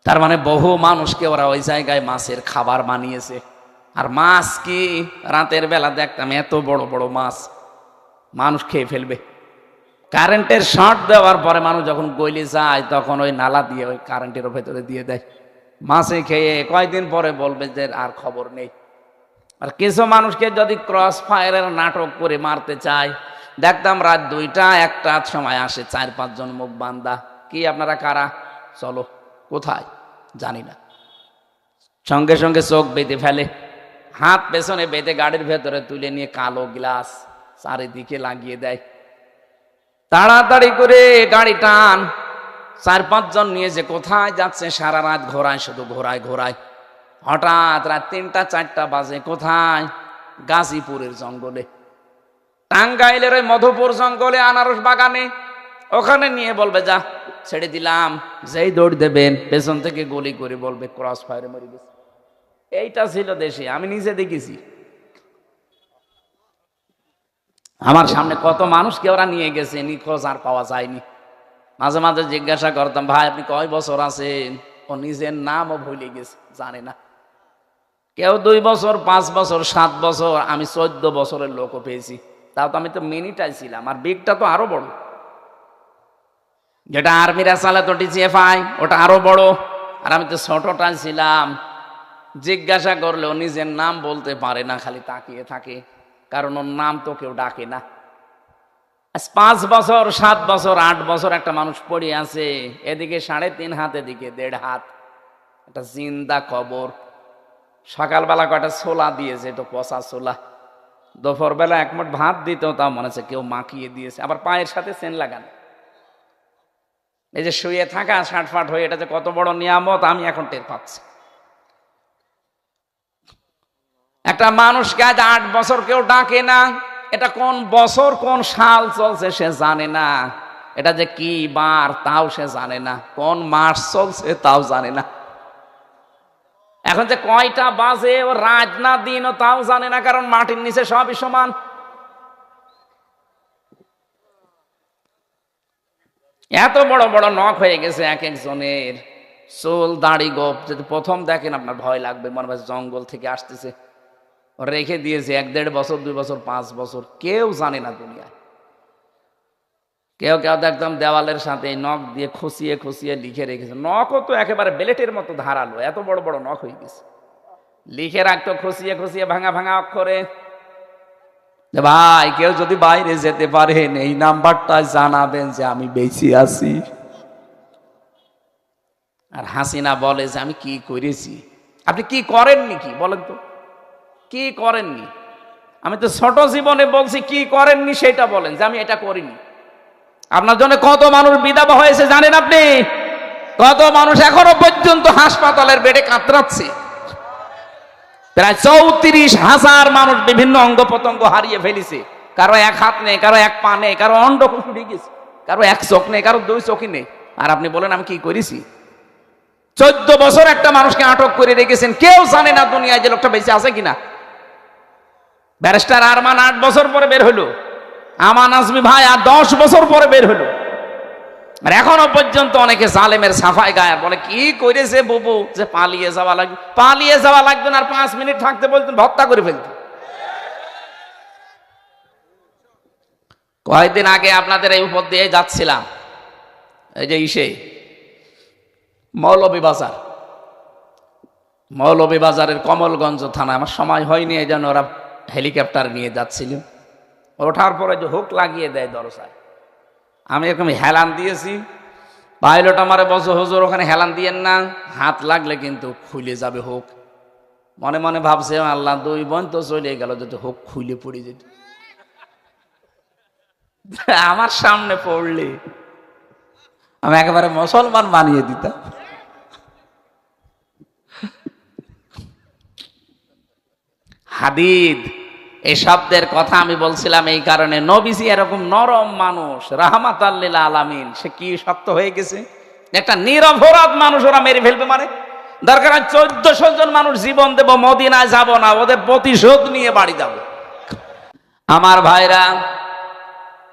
তার মানে বহু মানুষকে ওরা ওই জায়গায় মাছের খাবার বানিয়েছে। আর মাছ কি, রাতের বেলা দেখতাম এত বড় বড় মাছ, মানুষ খেয়ে ফেলবে। কারেন্টের শর্ট দেওয়ার পরে মানুষ যখন গলে যায়, তখন ওই নালা দিয়ে ওই কারেন্টের ভেতরে দিয়ে দেয়, মাছে খেয়ে কয়েকদিন পরে বলবে যে আর খবর নেই। আর কিছু মানুষকে যদি ক্রস ফায়ারের নাটক করে মারতে চায়, দেখতাম রাত 2টা 1টার সময় আসে 4-5 জন মুখ বান্দা, কি আপনারা কারা, চলো। কোথায় জানি না, সঙ্গে সঙ্গে চোখ বেঁধে ফেলে, হাত পেছনে বেঁধে গাড়ির ভেতরে তুলে নিয়ে কালো গ্লাস চারিদিকে লাগিয়ে দেয়, তাড়াতাড়ি করে গাড়ি টান। 4-5 জন নিয়ে যে কোথায় যাচ্ছে, সারা রাত ঘোরায়, শুধু ঘোরায় ঘোরায়। হঠাৎ রাত 3টা-4টা বাজে, কোথায়, গাজীপুরের জঙ্গলে, টাঙ্গাইলের ওই মধুপুর জঙ্গলে, আনারস বাগানে, ওখানে নিয়ে বলবে যা ছেড়ে দিলাম, যেই দৌড় দেবেন পেছন থেকে গুলি করে বলবে ক্রস ফায়ারে মরে গেছে। এইটা ছিল দেশে, আমি নিজে দেখেছি। আমার সামনে কত মানুষকে ওরা নিয়ে গেছে, নিখোঁজ আর পাওয়া যায়নি। মাঝে মাঝে জিজ্ঞাসা করতাম, ভাই আপনি কয় বছর আছেন? ও নিজের নামও ভুলে গেছে, জানে না। কেউ 2 বছর, 5 বছর, 7 বছর, আমি 14 বছরের লোকও পেয়েছি। তাও তো আমি তো মিনিটাই ছিলাম, আর বিগটা তো আরো বড়, যেটা আর্মিরা চালে তো DCFI, ওটা আরো বড়, আর আমি তো ছোটটাই ছিলাম। জিজ্ঞাসা করলেও নিজের নাম বলতে পারে না, খালি তাকিয়ে থাকে, কারণ ওর নাম তো কেউ ডাকে না। 5 বছর, 7 বছর, 8 বছর একটা মানুষ পড়ে আছে, এদিকে 3.5 হাত, এদিকে 1.5 হাত, একটা জিন্দা কবর। সকালবেলা কয়টা ছোলা দিয়েছে, তো পচা ছোলা। দুপুর বেলা 1 মুঠ ভাত দিত, তা মনে হচ্ছে কেউ মাখিয়ে দিয়েছে, আবার পায়ের সাথে চেন লাগানো। এই যে শুয়ে থাকা শাটফাট হয়ে, এটা যে কত বড় নিয়ামত আমি এখন টের পাচ্ছি। একটা মানুষকে আজ 8 বছর কেউ ডাকে না, এটা কোন বছর কোন সাল চলছে সে জানে না, এটা যে কি বার তাও সে জানে না, কোন মাস চলছে তাও জানে না, এখন যে কয়টা বাজে ও রাত না দিন ও তাও জানে না, কারণ মাটির নিচে সবই সমান। এত বড় বড় নখ হয়ে গেছে এক একজনের, চুল দাড়ি গোপ, যদি প্রথম দেখেন আপনার ভয় লাগবে, মনে হয় জঙ্গল থেকে আসতেছে। রেখে দিয়েছে 1-1.5 বছর, 2 বছর, 5 বছর, কেউ জানে না দুনিয়ায়। কেউ কেউ একদম দেওয়ালের সাথে নখ দিয়ে খুশিয়ে খুশিয়ে লিখে রেখেছে, নখও তো একেবারে বেলেটের মতো ধারালো, এত বড় বড় নখ হয়ে গেছে, লিখে রাখতো খুশিয়ে খুশিয়ে ভাঙা ভাঙা অক্ষরে। যে ভাই কেউ যদি বাইরে যেতে পারেন এই নাম্বারটা জানাবেন যে আমি বেঁচে আছি। আর হাসিনা বলে যে আমি কি করেছি। আপনি কি করেননি কি বলেন তো, কি করেননি? আমি তো ছোট জীবনে বলছি কি করেননি সেটা বলেন, যে আমি এটা করিনি। আপনার জন্য কত মানুষ বিধবা হয়েছে জানেন আপনি? কত মানুষ এখনো পর্যন্ত হাসপাতালের বেডে কাতরাচ্ছে। প্রায় 34,000 মানুষ বিভিন্ন অঙ্গ প্রত্যঙ্গ হারিয়ে ফেলেছে। কারো এক হাত নেই, কারো এক পা নেই, কারো অন্ডকোষ উঠে গেছে, কারো এক চোখ নেই, কারো 2 চোখই নেই। আর আপনি বলেন আমি কি করেছি? 14 বছর একটা মানুষকে আটক করে রেখেছেন, কেউ জানে না দুনিয়ায় যে লোকটা বেঁচে আছে কিনা। ব্যারিস্টার আরমান 8 বছর পরে বের হলো, আমান আজমি ভাই আর 10 বছর পরে বের হলো। আর এখনো পর্যন্ত অনেকে জালেমের সাফাই গায়, বলে কি করেছে বুবু, যে পালিয়ে যাওয়া লাগবে। পালিয়ে যাওয়া লাগবে না, আর 5 মিনিট থাকতে বলতেন হত্যা করে ফেলতেন। কয়েকদিন আগে আপনাদের এই উপর দিয়ে যাচ্ছিলাম, এই যে মৌলভীবাজারের কমলগঞ্জ থানা। আমার সময় হয়নি, এই জন্য ওরা হেলিকপ্টার নিয়ে যাচ্ছিল। ওঠার পরে যে হুক লাগিয়ে দেয় দরজায়, আমি এরকম হেলান দিয়েছি। পাইলট আমারে বলছে হুজুর ওখানে হেলান দিয়েন না, হাত লাগলে কিন্তু খুলে যাবে হুক। মনে মনে ভাবছে আল্লাহ 2 বোন তো চলে গেল, যদি হুক খুলে পড়ে যেত। আমার সামনে পড়লে আমি একেবারে মুসলমান বানিয়ে দিতাম। হাদিদ এই শব্দের কথা আমি বলছিলাম এই কারণে, নবীজি এরকম নরম মানুষ, রাহমাতাল লিল আলামিন, সে কি শক্ত হয়ে গেছে। একটা নিরপরাধ মানুষ ওরা মেরে ফেলবে, মানে দরকার 1400 জন মানুষ জীবন দেব, মদিনায় যাব না, ওদের প্রতিশোধ নিয়ে বাড়ি যাব। আমার ভাইরা,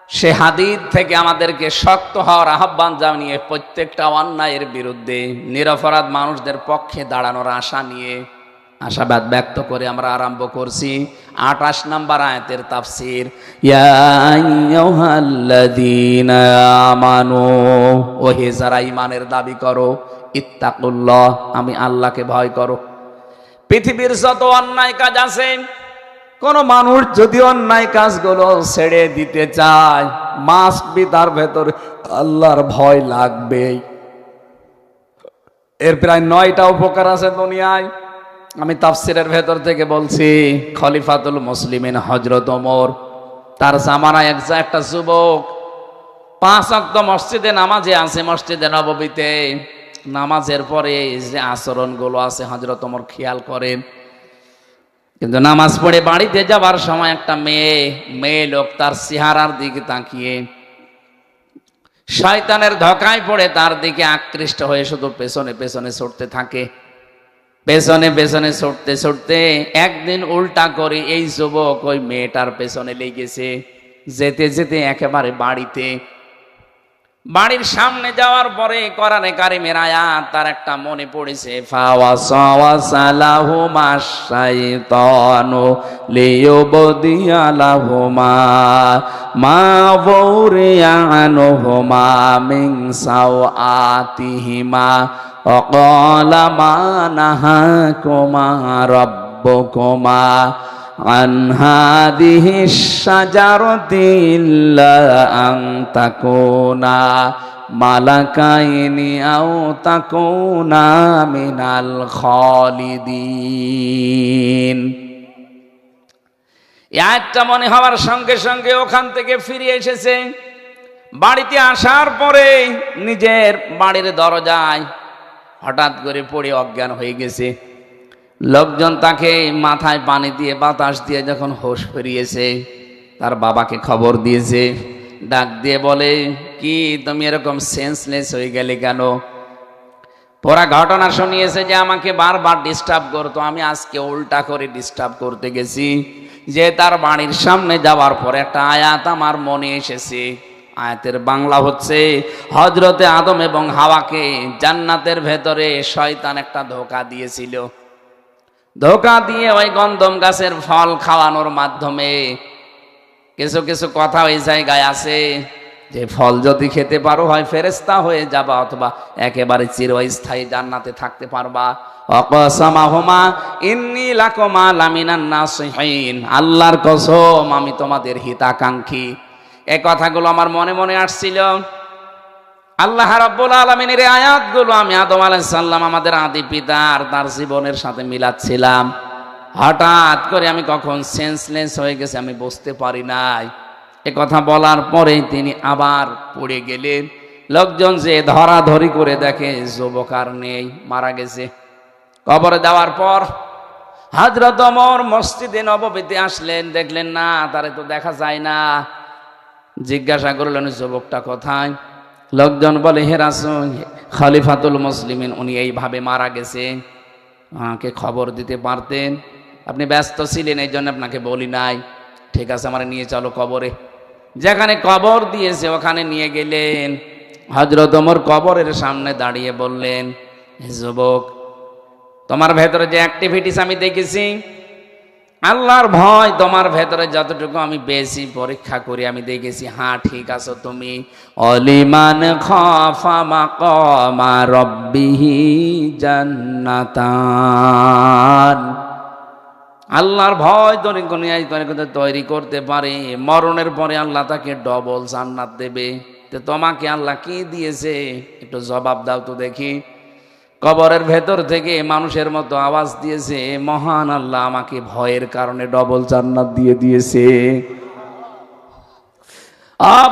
সে হাদিদ থেকে আমাদেরকে শক্ত হওয়ার আহ্বান জানিয়ে প্রত্যেকটা অন্যায়ের বিরুদ্ধে নিরপরাধ মানুষদের পক্ষে দাঁড়ানোর আশা নিয়ে আশাবাদ ব্যক্ত করে আমরা আরম্ভ করছি 28 নম্বর আয়াতের তাফসীর। ইয়া আইয়ুহাল্লাযীনা আমানু, ওহে যারা ঈমানের দাবি করো, ইত্তাকুল্লাহ, আমি আল্লাহকে ভয় করো। পৃথিবীর যত অন্যায় কাজ আছে, কোন মানুষ যদি অন্যায় কাজগুলো ছেড়ে দিতে চায়, মাস্ট বি তার ভেতরে আল্লাহর ভয় লাগবেই। এর প্রায় 9টা উপকার আছে দুনিয়ায়। আমি তাফসিরের ভেতর থেকে বলছি, খলিফাতুল মুসলিমিন হযরত ওমর, তার জামানায় একটা যুবক 5 ওয়াক্ত মসজিদে নামাজে আছে, মসজিদে নববীতে নামাজের পরে যে আচরণগুলো আছে হযরত ওমর খেয়াল করেন। কিন্তু নামাজ পড়ে বাড়িতে যাবার সময় একটা মেয়ে লোক তার চেহারার দিকে তাকিয়ে শয়তানের ধোঁকায় পড়ে তার দিকে আকৃষ্ট হয়ে শুধু পেছনে পেছনে ছুটতে থাকে। পেছনে পেছনে ছুটতে ছুটতে একদিন উল্টা করে এই যুবক ওই মেয়েটার পেছনে লেগেছে। যেতে যেতে একেবারে বাড়ির সামনে যাওয়ার পরে কোরআনে কারিমের আয়াত তার একটা মনে পড়েছে, ফাওয়াসাওয়াসালাহুমা শাইতানু লিয়ুবদিয়া লাহুমা মা বুরিয়া আনহুমা মিন সাওআতিহিমা ওয়া ক্বালা মা নাহাকুমা রাব্বুকুমা আন হাদিহিশ শাজারাতি ইল্লা আন তাকুনা মালাকাইনি আও তাকুনা মিনাল খালিদিন। এই আয়াতটা মনে হওয়ার সঙ্গে সঙ্গে ওখান থেকে ফিরে এসেছে। বাড়িতে আসার পরে নিজের বাড়ির দরজায় হঠাৎ করে পড়ে অজ্ঞান হয়ে গেছে। লোকজন তাকে মাথায় পানি দিয়ে বাতাস দিয়ে যখন হোশ ফিরিয়েছে, তার বাবাকে খবর দিয়েছে। ডাক দিয়ে বলে, কি তুমি এরকম সেন্সলেস হয়ে গেলে কেন? পুরা ঘটনা শুনিয়েছে যে আমাকে বারবার ডিস্টার্ব করতো, আমি আজকে উল্টা করে ডিস্টার্ব করতে গেছি। যে তার বাড়ির সামনে যাওয়ার পরে একটা আয়াত আমার মনে এসেছে। আয়াতের বাংলা হচ্ছে, হযরতে আদম এবং হাওয়াকে জান্নাতের ভেতরে শয়তান একটা ধোঁকা দিয়েছিল। ধোঁকা দিয়ে ওই গন্ধম গাছের ফল খাওয়ানোর মাধ্যমে কিছু কিছু কথা ওই জায়গায় আছে। যে ফল যদি খেতে পারো হয় ফেরেশতা হয়ে যাবা অথবা একেবারে চিরস্থায়ী জান্নাতে থাকতে পারবা। অকসামাহুমা ইন্নী লাকুমা লামিনান নাসিহিন, আল্লাহর কসম আমি তোমাদের হিতাকাঙ্ক্ষী। এই কথাগুলো আমার মনে মনে আসছিল। আল্লাহ রাব্বুল আলামিনের এই আয়াতগুলো আমি আদম আলাইহিস সালাম আমাদের আদি পিতার তার জীবনের সাথে মিলাচ্ছিলাম। হঠাৎ করে আমি কখন সেন্সলেস হয়ে গেছে আমি বুঝতে পারি নাই। এ কথা বলার পরেই তিনি আবার পড়ে গেলেন। লোকজন যে ধরাধরি করে দেখে যুবক আর নেই, মারা গেছে। কবরে দেওয়ার পর হযরত ওমর মসজিদে নববীতে আসলেন, দেখলেন না তারে তো দেখা যায় না। জিজ্ঞাসা করলেন যুবকটা কোথায়? লোকজন বলে হে রাসূল, খলিফাতুল মুসলিমিন উনি এইভাবে মারা গেছে, আমাকে খবর দিতে পারতেন, আপনি ব্যস্ত ছিলেন এই জন্য আপনাকে বলি নাই। ঠিক আছে আমার নিয়ে চলো কবরে। যেখানে কবর দিয়েছে ওখানে নিয়ে গেলেন। হযরত ওমর কবরের সামনে দাঁড়িয়ে বললেন, হে যুবক, তোমার ভেতরে যে অ্যাক্টিভিটিস আমি দেখেছি, আল্লাহর ভয় তোমার ভেতরে যতটুকু আমি বেশি পরীক্ষা করি আমি দেখেছি, হ্যাঁ ঠিক আছো তুমি। অলিমান খাফা মাকামা রাব্বিহি জান্নাতান, আল্লাহর ভয় তৈরি করতে পারে, মরণের পরে আল্লাহ তাকে ডবল জান্নাত দেবে। তো তোমাকে আল্লাহ কি দিয়েছে একটু জবাব দাও তো দেখি। কবরের ভেতর থেকে মানুষের মতো আওয়াজ দিয়েছে, মহান আল্লাহ আমাকে ভয়ের কারণে ডবল জান্নাত দিয়ে দিয়েছে।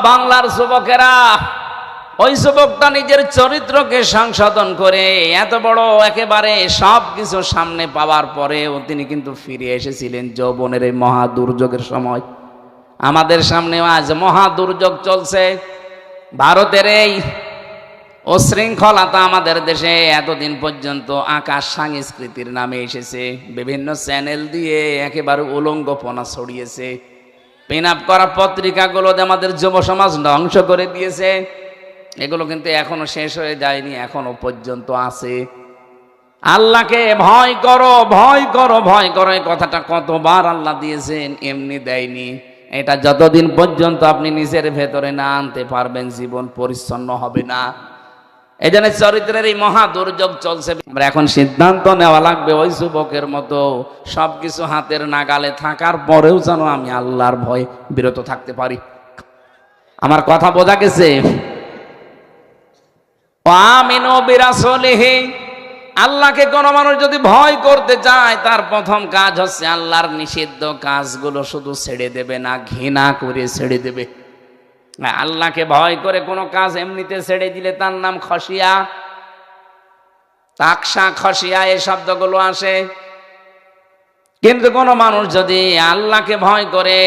বাংলার যুবকেরা, ওই যুবকটা নিজের চরিত্রকে সংশোধন করে এত বড় একেবারে সব কিছু সামনে পাওয়ার পরেও তিনি কিন্তু ফিরে এসেছিলেন যৌবনের এই মহা দুর্যোগের সময়। আমাদের সামনেও আজ মহা দুর্যোগ চলছে। ভারতের এই উশৃঙ্খলতা আমাদের দেশে এতদিন পর্যন্ত আকাশ সংস্কৃতির নামে এসেছে, বিভিন্ন চ্যানেল দিয়ে একেবারে উলঙ্গপনা ছড়িয়েছে। পিন আপ করা পত্রিকাগুলোতে আমাদের যুব সমাজ ধ্বংস করে দিয়েছে। এগুলো কিন্তু এখনো শেষ হয়ে যায়নি, এখনো পর্যন্ত আছে। আল্লাহকে ভয় করো, ভয় করো, ভয় করো, এই কথাটা কতবার আল্লাহ দিয়েছেন, এমনি দেয়নি। এটা যতদিন পর্যন্ত আপনি নিজের ভেতরে না আনতে পারবেন জীবন পরিচ্ছন্ন হবে না। এই জন্য চরিত্রের এই মহা দুর্যোগ চলছে। আমরা এখন সিদ্ধান্ত নেওয়া লাগবে ওই যুবকের মতো, সবকিছু হাতের নাগালে থাকার পরেও যেন আমি আল্লাহর ভয়ে বিরত থাকতে পারি। আমার কথা বোঝা গেছে? আমিনু বিরাসূলিহি, আল্লাহকে কোন মানুষ যদি ভয় করতে চায় তার প্রথম কাজ হচ্ছে আল্লাহর নিষিদ্ধ কাজগুলো শুধু ছেড়ে দেবে না, ঘৃণা করে ছেড়ে দেবে। আল্লাহকে ভয় করে কোনো কাজ এমনিতে ছেড়ে দিলে তার নাম খসিয়া, তাকসা, খসিয়া এই শব্দগুলো আসে। কিন্তু কোন মানুষ যদি আল্লাহকে ভয় করে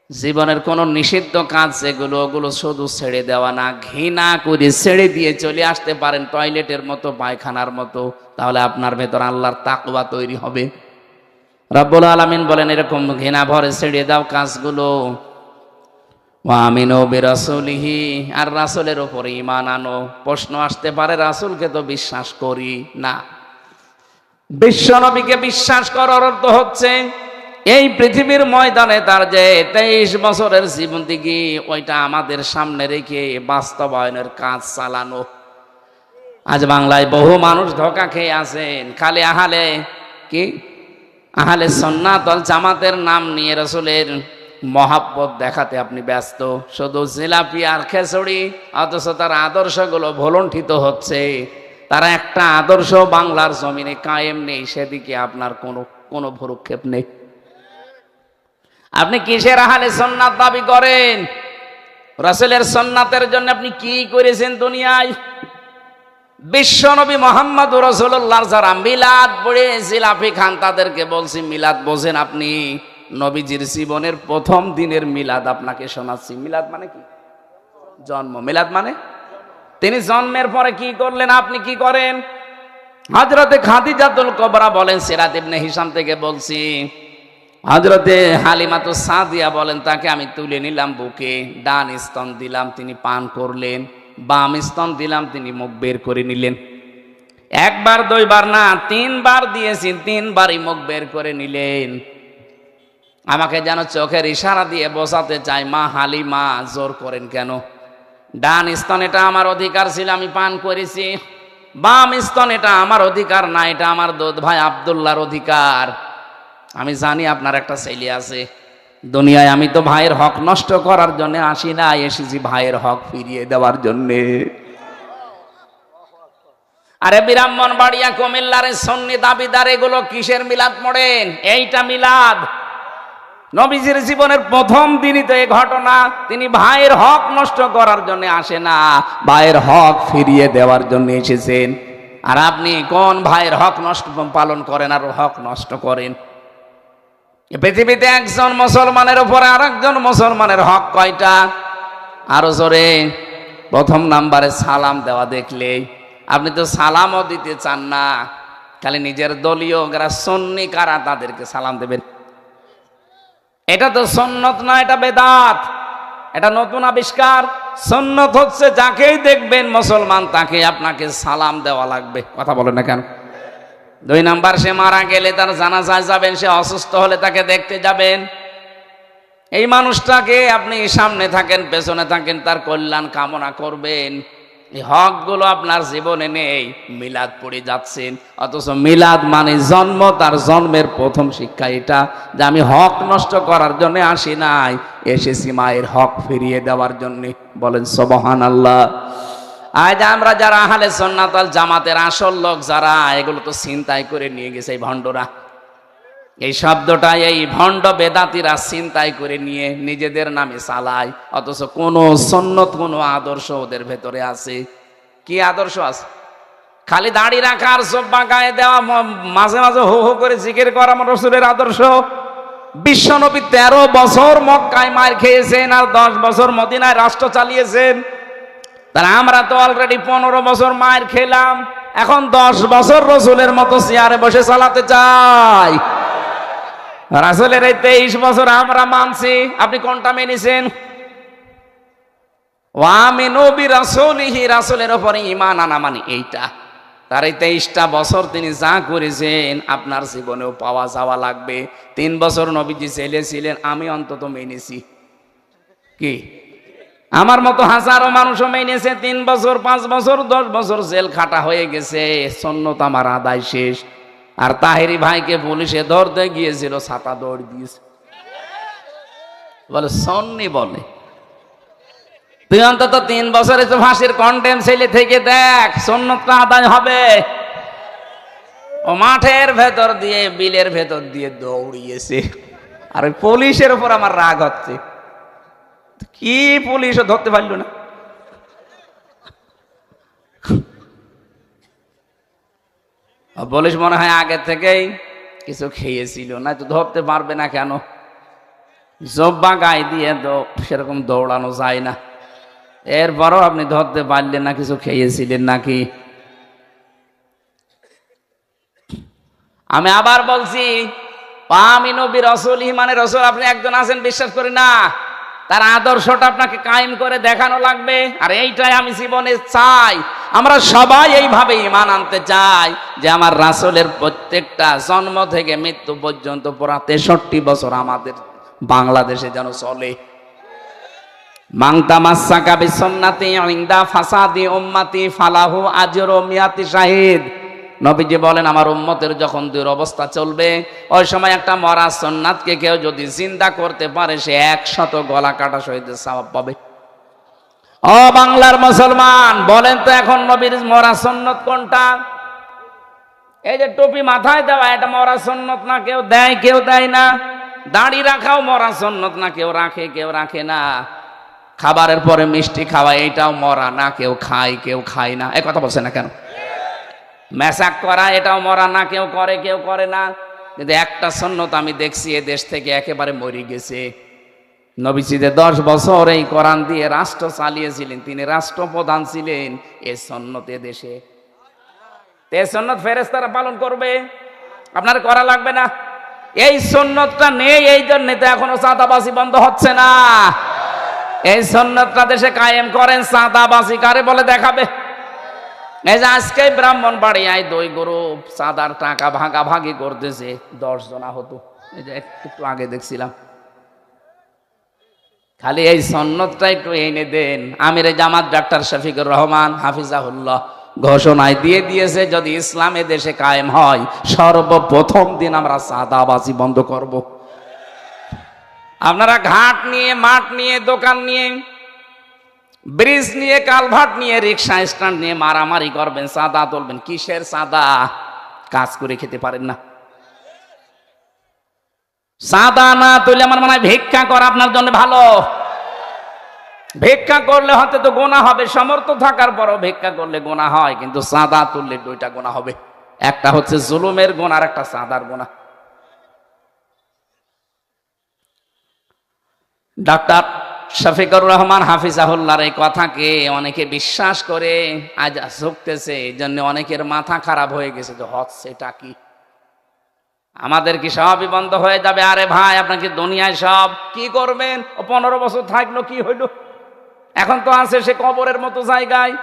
জীবনের কোন নিষিদ্ধ কাজ যেগুলো ওগুলো শুধু ছেড়ে দেওয়া না, ঘৃণা করে ছেড়ে দিয়ে চলে আসতে পারেন টয়লেটের মতো, পায়খানার মতো, তাহলে আপনার ভেতর আল্লাহর তাকওয়া তৈরি হবে। রব্বুল আলামিন বলেন এরকম ঘৃণা ভরে ছেড়ে দাও কাজগুলো। আমিনু বিরাসূলিহি, আর রাসূলের উপর ঈমান আনো। প্রশ্ন আসতে পারে রাসূলকে তো বিশ্বাস করি না। বিশ্বনবীকে বিশ্বাস করার অর্থ হচ্ছে এই পৃথিবীর ময়দানে তার যে 23 বছরের জীবনদিগি ওইটা আমাদের সামনে রেখে বাস্তবায়নের কাজ চালানো। আজ বাংলায় বহু মানুষ ধোঁকা খেয়ে আছেন, খালি আহলে সুন্নাত ওয়াল জামাতের নাম নিয়ে রাসূলের মহাব্বত দেখাতে আপনি ব্যস্ত, শুধু জিলাপি আর খিচুড়ি, অথচ তার আদর্শগুলো ভুলণ্ঠিত হচ্ছে। তারা একটা আদর্শ বাংলার জমিনে কায়েম নেই, সেদিকে আপনার কোনো ভ্রুক্ষেপ নেই। আপনি কিসের আহলে সুন্নাত দাবি করেন? রাসূলের সুন্নাতের জন্য আপনি কি করেছেন দুনিয়ায়? বিশ্বনবী মুহাম্মদুর রাসূলুল্লাহ যারা মিলাদ পড়ে জিলাপি খান তাদেরকে বলছি মিলাদ বোঝেন আপনি? নবীজির জীবনের প্রথম দিনের মিলাদ আপনাকে শোনাচ্ছি। মিলাদ মানে কি? জন্ম। মিলাদ মানে তিনি জন্মের পরে কি করলেন, আপনি কি করেন? হযরতে খাদিজাতুল কুবরা বলেন, সিরাত ইবনে হিশাম থেকে বলছি, হযরতে হালিমাতুস সাদিয়া বলেন তাকে আমি তুলে নিলাম বুকে, ডান স্তন দিলাম তিনি পান করলেন, বাম স্তন দিলাম তিনি মুখ বের করে নিলেন। একবার দুইবার না, 3 বার দিয়েছি, 3 বারই মুখ বের করে নিলেন। আমাকে যেন চোখের ইশারা দিয়ে বোঝাতে চায়, মা হালিমা জোর করেন কেন? ডান স্তন এটা আমার অধিকার ছিল, আমি পান করেছি। বাম স্তন এটা আমার অধিকার না, এটা আমার দুধ ভাই আব্দুল্লাহর অধিকার। আমি জানি আপনার একটা ছেলে আছে দুনিয়ায়, আমি তো ভাইয়ের হক নষ্ট করার জন্য আসি না, এসেছি ভাইয়ের হক ফিরিয়ে দেওয়ার জন্যে। আরে ব্রাহ্মণবাড়িয়া, কুমিল্লার সুন্নি দাবিদার এগুলো কিসের মিলাদ পড়েন? এইটা মিলাদ। নবীজির জীবনের প্রথম দিনই তো এই ঘটনা। তিনি ভাইয়ের হক নষ্ট করার জন্য আসে না, ভাইয়ের হক ফিরিয়ে দেওয়ার জন্য এসেছেন। আর আপনি কোন ভাইয়ের হক নষ্ট পালন করেন আর হক নষ্ট করেন? পৃথিবীতে একজন মুসলমানের উপরে আর একজন মুসলমানের হক কয়টা? আরো জোরে। প্রথম নাম্বারে সালাম দেওয়া। দেখলেই আপনি তো সালামও দিতে চান না, খালি নিজের দলীয় যারা সুন্নি কারা তাদেরকে সালাম দেবেন। এটা তো সুন্নত না, এটা বেদাত, এটা নতুন আবিষ্কার। সুন্নত হচ্ছে যাকেই দেখবেন মুসলমান তাকে আপনাকে সালাম দেওয়া লাগবে। কথা বলেন না কেন? 2 নাম্বার, সে মারা গেলে তার জানাজায় যাবেন, সে অসুস্থ হলে তাকে দেখতে যাবেন। এই মানুষটাকে আপনি সামনে থাকেন পেছনে থাকেন, তার কল্যাণ কামনা করবেন। এই হকগুলো আপনার জীবনে নেই, মিলাদ পড়ে যাচ্ছেন। অথচ মিলাদ মানে জন্ম, তার জন্মের প্রথম শিক্ষা এটা যে আমি হক নষ্ট করার জন্য আসি নাই, এসেছি মায়ের হক ফিরিয়ে দেওয়ার জন্য। বলেন সুবহানাল্লাহ। আজ আমরা যারা আহলে সুন্নাত ওয়াল জামাতের আসল লোক যারা, এগুলো তো ছিনতাই করে নিয়ে গেছে এই ভণ্ডরা। এই শব্দটা এই ভণ্ড বেদাতিরা ছিনতাই করে নিয়ে নিজেদের নামে চালায়। অথচ কোন সুন্নত, কোন আদর্শ ওদের ভেতরে আছে? কি আদর্শ আছে? খালি দাড়ি রাখা আর জুব্বা গায়ে দেওয়া, মাঝে মাঝে হো হো করে জিকির করা রাসূলের আদর্শ। বিশ্বনবী 13 বছর মক্কায় মার খেয়েছেন আর 10 বছর মদিনায় রাষ্ট্র চালিয়েছেন। তাহলে আমরা তো অলরেডি 15 বছর মার খেলাম, এখন 10 বছর রাসূলের মতো চেয়ারে বসে চালাতে চাই। রাসূলের এই 23 বছর আমরা মানছি, আপনি কোনটা মেনেছেন? ওয়ামিনু বিরাসূলিহি, রাসূলের উপরে ঈমান আনা মানে এইটা। তার এই 23টা বছর তিনি যা করেছেন আপনার জীবনেও পাওয়া যাওয়া লাগবে। 3 বছর নবীজি জেলে ছিলেন, আমি অন্তত মেনেছি। কি আমার মতো হাজারো মানুষও মেনেছে। 3 বছর 5 বছর 10 বছর জেল খাটা হয়ে গেছে, সুন্নত আমার আদায় শেষ। আর তাহেরি ভাইকে পুলিশে ধরতে গিয়েছিল, ছাতা দৌড় দিয়েছে। বলে সন্নি বলে, তুই অন্তত 3 বছরে তো ফাঁসির কন্টেম ছেলে থেকে দেখ, সুন্নতটা আদায় হবে। ও মাঠের ভেতর দিয়ে বিলের ভেতর দিয়ে দৌড়িয়েছে। আর ওই পুলিশের উপর আমার রাগ হচ্ছে, কি পুলিশও ধরতে পারল না। পুলিশ মনে হয় আগে থেকেই কিছু খেয়েছিল, না তো ধরতে পারবে না কেন? জব্বা গায়ে দিয়ে তো সেরকম দৌড়ানো যায় না। এরপরও আপনি ধরতে পারলেন না, কিছু খেয়েছিলেন নাকি? আমি আবার বলছি, আমিনু বিরাসূলিহি মানে রাসূল আপনি একজন আছেন বিশ্বাস করি না, তার আদর্শটা আপনাকে কায়েম করে দেখানো লাগবে। আর এইটাই আমি জীবনে চাই। আমরা সবাই এইভাবে ঈমান আনতে চাই যে আমার রাসূলের প্রত্যেকটা জন্ম থেকে মৃত্যু পর্যন্ত পুরা 63 বছর আমাদের বাংলাদেশে যেন চলে। মান তামাসসাকা বিসুন্নতি ইনদা ফাসাদি উম্মতি ফালাহু আজরু মিয়াতি শাহিদ। নবীজি বলেন, আমার উম্মতের যখন দুরবস্থা চলবে, ওই সময় একটা মরা সুন্নাতকে কেউ যদি জিন্দা করতে পারে, সে 100 গলা কাটা শহীদের সওয়াব পাবে। ও বাংলার মুসলমান, বলেন তো এখন নবীর মরা সুন্নত কোনটা? এই যে টুপি মাথায় দেওয়া, এটা মরা সুন্নত না? কেউ দেয় কেউ দেয় না। দাড়ি রাখাও মরা সুন্নত না? কেউ রাখে কেউ রাখে না। খাবারের পরে মিষ্টি খাওয়া, এটাও মরা না? কেউ খায় কেউ খায় না। এই কথা বলছে না কেন? মেসাক করা, এটাও মরা না? কেউ করে কেউ করে না। কিন্তু একটা সুন্নত আমি দেখছি এ দেশ থেকে একেবারে মরে গেছে। নবীজি 10 বছর এই কোরআন দিয়ে রাষ্ট্র চালিয়েছিলেন, তিনি রাষ্ট্রপ্রধান ছিলেন। এই সুন্নত এ দেশে, এই সুন্নত ফেরেশতারা পালন করবে, আপনার করা লাগবে না। এই সুন্নতটা নেই, এই জন্য তো এখনো চাঁদাবাজি বন্ধ হচ্ছে না। এই সুন্নতটা দেশে কায়েম করেন। চাঁদাবাজি কারে বলে দেখাবে। এই যে আজকে ব্রাহ্মণবাড়িয়ায় 2 গ্রুপ চাঁদার টাকা ভাগাভাগি করতেছে, 10 জন আহত। এই যে একটু আগে দেখছিলাম, খালি এই সন্ন্যতটা একটু এনে দেন। আমির জামাত ডাক্তার শফিকুর রহমান হাফিজাহুল্লাহ ঘোষণায় দিয়ে দিয়েছে, যদি ইসলাম এ দেশে কায়েম হয় সর্বপ্রথম দিন আমরা চাঁদাবাজি বন্ধ করব। আপনারা ঘাট নিয়ে, মাঠ নিয়ে, দোকান নিয়ে, ব্রিজ নিয়ে, কালভার্ট নিয়ে, রিক্সা স্ট্যান্ড নিয়ে মারামারি করবেন, চাঁদা তুলবেন। কিসের চাঁদা? কাজ করে খেতে পারেন না। চাঁদা না তুলে আমার মনে হয় ভিক্ষা করা আপনার জন্য ভালো। ভিক্ষা করলে হয়তো তো গোনা হবে, সমর্থ থাকার পরও ভিক্ষা করলে গোনা হয়, কিন্তু চাঁদা তুললে দুইটা গোনা হবে। একটা হচ্ছে জুলুমের গোনা, আর একটা চাঁদার গোনা। ডাক্তার শফিকুর রহমান হাফিজাহুল্লাহর এই কথাকে অনেকে বিশ্বাস করে আজ ঝুঁকতেছে, এই জন্য অনেকের মাথা খারাপ হয়ে গেছে যে হচ্ছে এটা কি, আমাদের কি সবই বন্ধ হয়ে যাবে? আরে ভাই, আপনাকে দুনিয়ায় সব কি করবেন? 15 বছর থাকলো, কি হইল? এখন তো আছে সে কবরের মতো জায়গায়।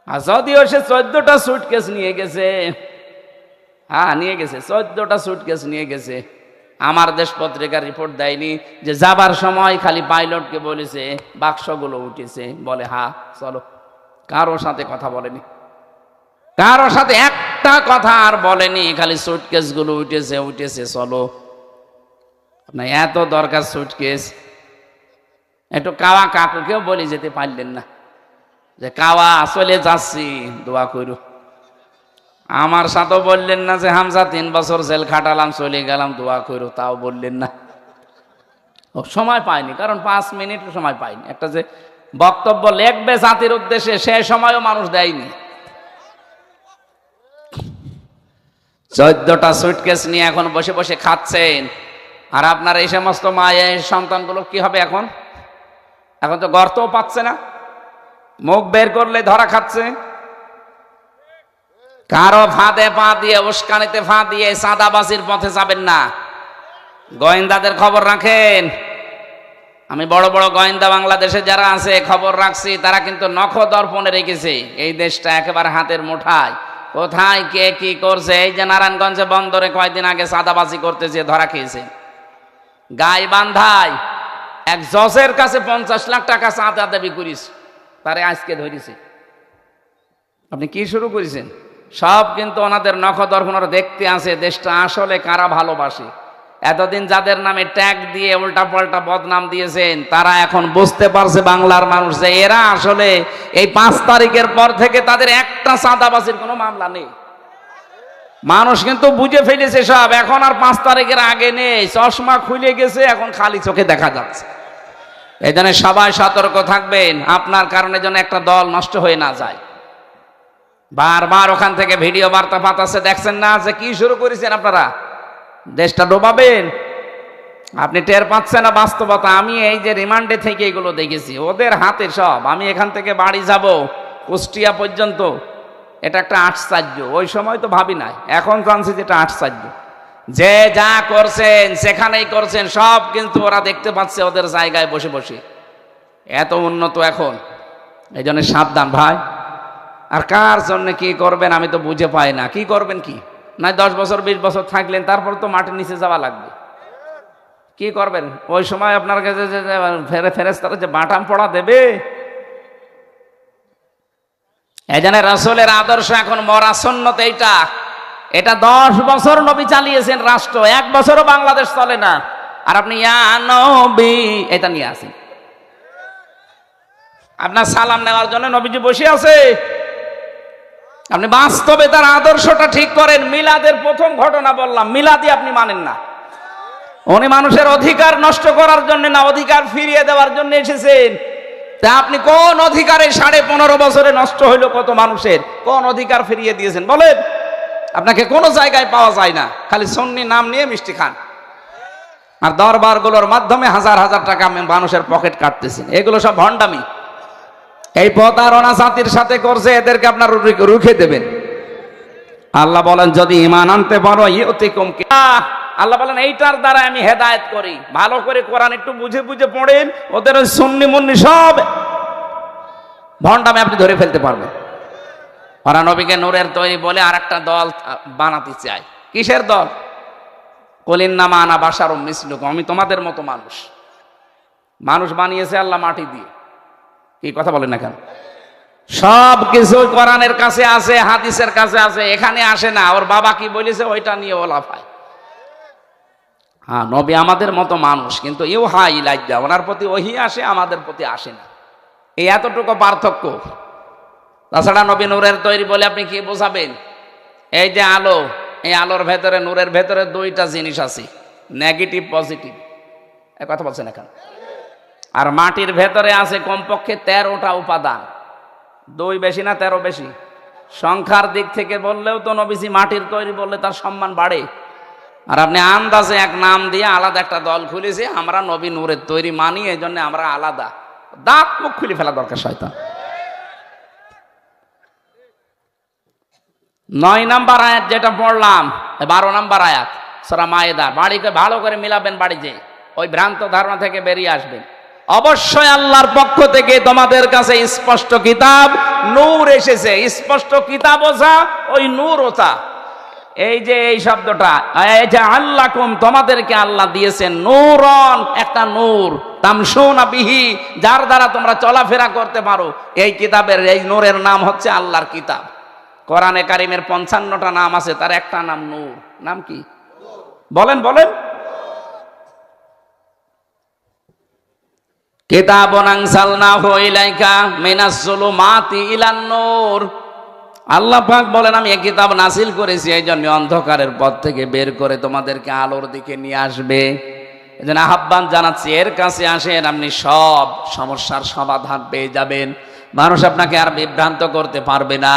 আর যদিও সে 14টা সুটকেস নিয়ে গেছে, হ্যাঁ নিয়ে গেছে, 14টা সুটকেস নিয়ে গেছে। আমার দেশ পত্রিকার রিপোর্ট দেয়নি যে যাবার সময় খালি পাইলটকে বলেছে বাক্সগুলো উঠেছে, বলে হ্যাঁ চলো। কারো সাথে কথা বলেনি, কারো সাথে একটা কথা আর বলেনি, খালি সুটকেস গুলো উঠেছে, উঠেছে চলো। আপনার এত দরকার সুটকেস, একটু কাওয়া কাকুকেও বলে যেতে পারলেন না যে কাওয়া চলে যাচ্ছি, দোয়া করু। আমার সাথেও বললেন না যে হামজা 3 বছর জেল খাটালাম, চলে গেলাম, দোয়া করু, তাও বললেন না। ও সময় পায়নি, কারণ 5 মিনিট সময় পাইনি। একটা যে বক্তব্য লেখবে জাতির উদ্দেশ্যে, সে সময়ও মানুষ দেয়নি। 14টা সুটকেস নিয়ে এখন বসে বসে খাচ্ছেন। আর আপনার এই সমস্ত মায়ের সন্তানগুলো কি হবে এখন? এখন তো গর্তও পাচ্ছে না, মুখ বের করলে ধরা খাচ্ছে। কারো ফাঁদে পা দিয়ে, উস্কানিতে ফা দিয়ে চাঁদাবাজির পথে যাবেন না। গোয়েন্দাদের খবর রাখেন। আমি বড় বড় গোয়েন্দা বাংলাদেশে যারা আছে খবর রাখছি, তারা কিন্তু নখ দর্পণে রেখেছে এই দেশটা একেবারে হাতের মুঠায়। কোথায় কে কি করছে, এই যে নারায়ণগঞ্জে বন্দরে কয়েকদিন আগে চাঁদাবাজি করতে যে ধরা খেয়েছে, গাইবান্ধায় এক জজের কাছে 50 লাখ টাকা চাঁদা দাবি করিস, তারে আজকে ধরেছে। আপনি কি শুরু করেছেন? সব কিন্তু ওনাদের নখ দর্পণ দেখতে আছে দেশটা আসলে কারা ভালোবাসে। এতদিন যাদের নামে ট্যাগ দিয়ে উল্টা পাল্টা বদনাম দিয়েছেন, তারা এখন বুঝতে পারছে বাংলার মানুষ যে এরা আসলে এই 5 তারিখের পর থেকে তাদের একটা চাঁদাবাজির কোনো মামলা নেই। মানুষ কিন্তু বুঝে ফেলেছে সব, এখন আর 5 তারিখের আগে নেই, চশমা খুলে গেছে, এখন খালি চোখে দেখা যাচ্ছে। এই জন্য সবাই সতর্ক থাকবেন, আপনার কারণে যেন একটা দল নষ্ট হয়ে না যায়। বারবার ওখান থেকে ভিডিও বার্তা পাঠাচ্ছে, দেখছেন না যে কি শুরু করেছেন আপনারা? দেশটা ডোবাবেন, আপনি টের পাচ্ছেন না বাস্তবতা। আমি এই যে রিমান্ডে থেকে এগুলো দেখেছি, ওদের হাতে সব। আমি এখান থেকে বাড়ি যাব কুষ্টিয়া পর্যন্ত, এটা একটা আশ্চর্য। ওই সময় তো ভাবি নাই, এখন জানছি যেটা আশ্চর্য। যে যা করছেন সেখানেই করছেন, সব কিন্তু ওরা দেখতে পাচ্ছে ওদের জায়গায় বসে বসে। এত উন্নত এখন, এই জন্য সাবধান ভাই। আর কার জন্য কি করবেন আমি তো বুঝে পাই না। কি করবেন কি না, 10 বছর 20 বছর থাকলেন, তারপর তো মাটির নিচে যাওয়া লাগবে। কি করবেন ওই সময়? আপনার কাছে ফেরেশতারা যে বাটাম পড়া দেবে। এই জন্য রাসূলের আদর্শ এখন মরা সুন্নত। এটা 10 বছর নবী চালিয়েছেন রাষ্ট্র, 1 বছরও বাংলাদেশ চলে না। আর আপনি ইয়া নবী এটা নিয়ে আসেন। আপনার সালাম নেওয়ার জন্য নবীজি বসে আছে, আপনি বাস্তবে তার আদর্শটা ঠিক করেন। মিলাদের প্রথম ঘটনা বললাম, মিলাদি আপনি মানেন না। উনি মানুষের অধিকার নষ্ট করার জন্য না, অধিকার ফিরিয়ে দেওয়ার জন্য এসেছেন। তা আপনি কোন অধিকারে 15.5 বছরে নষ্ট হইল কত মানুষের? কোন অধিকার ফিরিয়ে দিয়েছেন বলেন? আপনাকে কোনো জায়গায় পাওয়া যায় না, খালি সুন্নি নাম নিয়ে মিষ্টি খান। আর দরবারগুলোর মাধ্যমে হাজার হাজার টাকা মানুষের পকেট কাটতেছেন। এগুলো সব ভণ্ডামি। এই প্রতারণা জাতির সাথে করছে, এদেরকে আপনার রুখে দেবেন। আল্লাহ বলেন যদি ঈমান আনতে পারো ইউতিকুম, আল্লাহ বলেন এইটার দ্বারা আমি হেদায়েত করি। ভালো করে কোরআন একটু বুঝে বুঝে পড়েন, ওদের ওই সুন্নি মুন্নি সব ভণ্ডামি আপনি ধরে ফেলতে পারবেন। ওরা নবীকে নূরের তৈরি বলে আর একটা দল বানাতে চায়। কিসের দল? কলিন্নামা আনা বাশারুম মিসলুকুম, আমি তোমাদের মতো মানুষ। মানুষ বানিয়েছে আল্লাহ মাটি দিয়ে। কি কথা বলেন না কেন? সব কিছু কোরআনের কাছে আছে, হাদিসের কাছে আছে, এখানে আসে না। ওর বাবা কি বলেছে ওইটা নিয়ে ওলা পায়। হ্যাঁ, নবী আমাদের মতো মানুষ, কিন্তু ইউহা ইলাইয়া, ওনার প্রতি ওহী আসে, আমাদের প্রতি আসে না। এই এতটুকু পার্থক্য। তাছাড়া নবী নূরের তৈরি বলে আপনি কি বোঝাবেন? এই যে আলো, এই আলোর ভেতরে, নূরের ভেতরে দুইটা জিনিস আছে, নেগেটিভ পজিটিভ। এ কথা বলছেন এখন। আর মাটির ভেতরে আছে কমপক্ষে 13টা উপাদান। 2 বেশি না 13 বেশি? সংখ্যার দিক থেকে বললেও তো নবীজি মাটির তৈরি বললে তার সম্মান বাড়ে। আর আপনি আন্দাজে এক নাম দিয়ে আলাদা একটা দল খুলেছে, আমরা নবী নূরের তৈরি মানি, এই জন্য আমরা আলাদা। দাঁত মুখ খুলে ফেলা দরকার শয়তান। 9 নাম্বার আয়াত যেটা পড়লাম, 12 নাম্বার আয়াত সূরা মায়েদা, বাড়িতে ভালো করে মিলাবেন, বাড়িতে ওই ভ্রান্ত ধারণা থেকে বেরিয়ে আসবেন। অবশ্যই আল্লাহর পক্ষ থেকে তোমাদের কাছে স্পষ্ট কিতাব নূর এসেছে। স্পষ্ট কিতাব ওটা, ওই নূর ওটা। এই যে এই শব্দটা, এই যে আল্লাকুম, তোমাদেরকে আল্লাহ দিয়েছেন নূরন, একটা নূর, তামশুনা বিহি, যার দ্বারা তোমরা চলাফেরা করতে পারো। এই কিতাবের, এই নূরের নাম হচ্ছে আল্লাহর কিতাব। কোরআনে কারিমের 55টা নাম আছে, তার একটা নাম নূর। নাম কি বলেন? বলেন। কিতাবুন আনজালনাহু ইলাইকা মিনাজ যুলুমাতি ইলান নূর। আল্লাহ পাক বলেন, আমি এই কিতাব নাজিল করেছি এই জন্য অন্ধকারের পথ থেকে বের করে তোমাদেরকে আলোর দিকে নিয়ে আসবে। এজন্য আহ্বান জানাচ্ছি, এর কাছে আসেন, আপনি সব সমস্যার সমাধান পেয়ে যাবেন। মানুষ আপনাকে আর বিভ্রান্ত করতে পারবে না।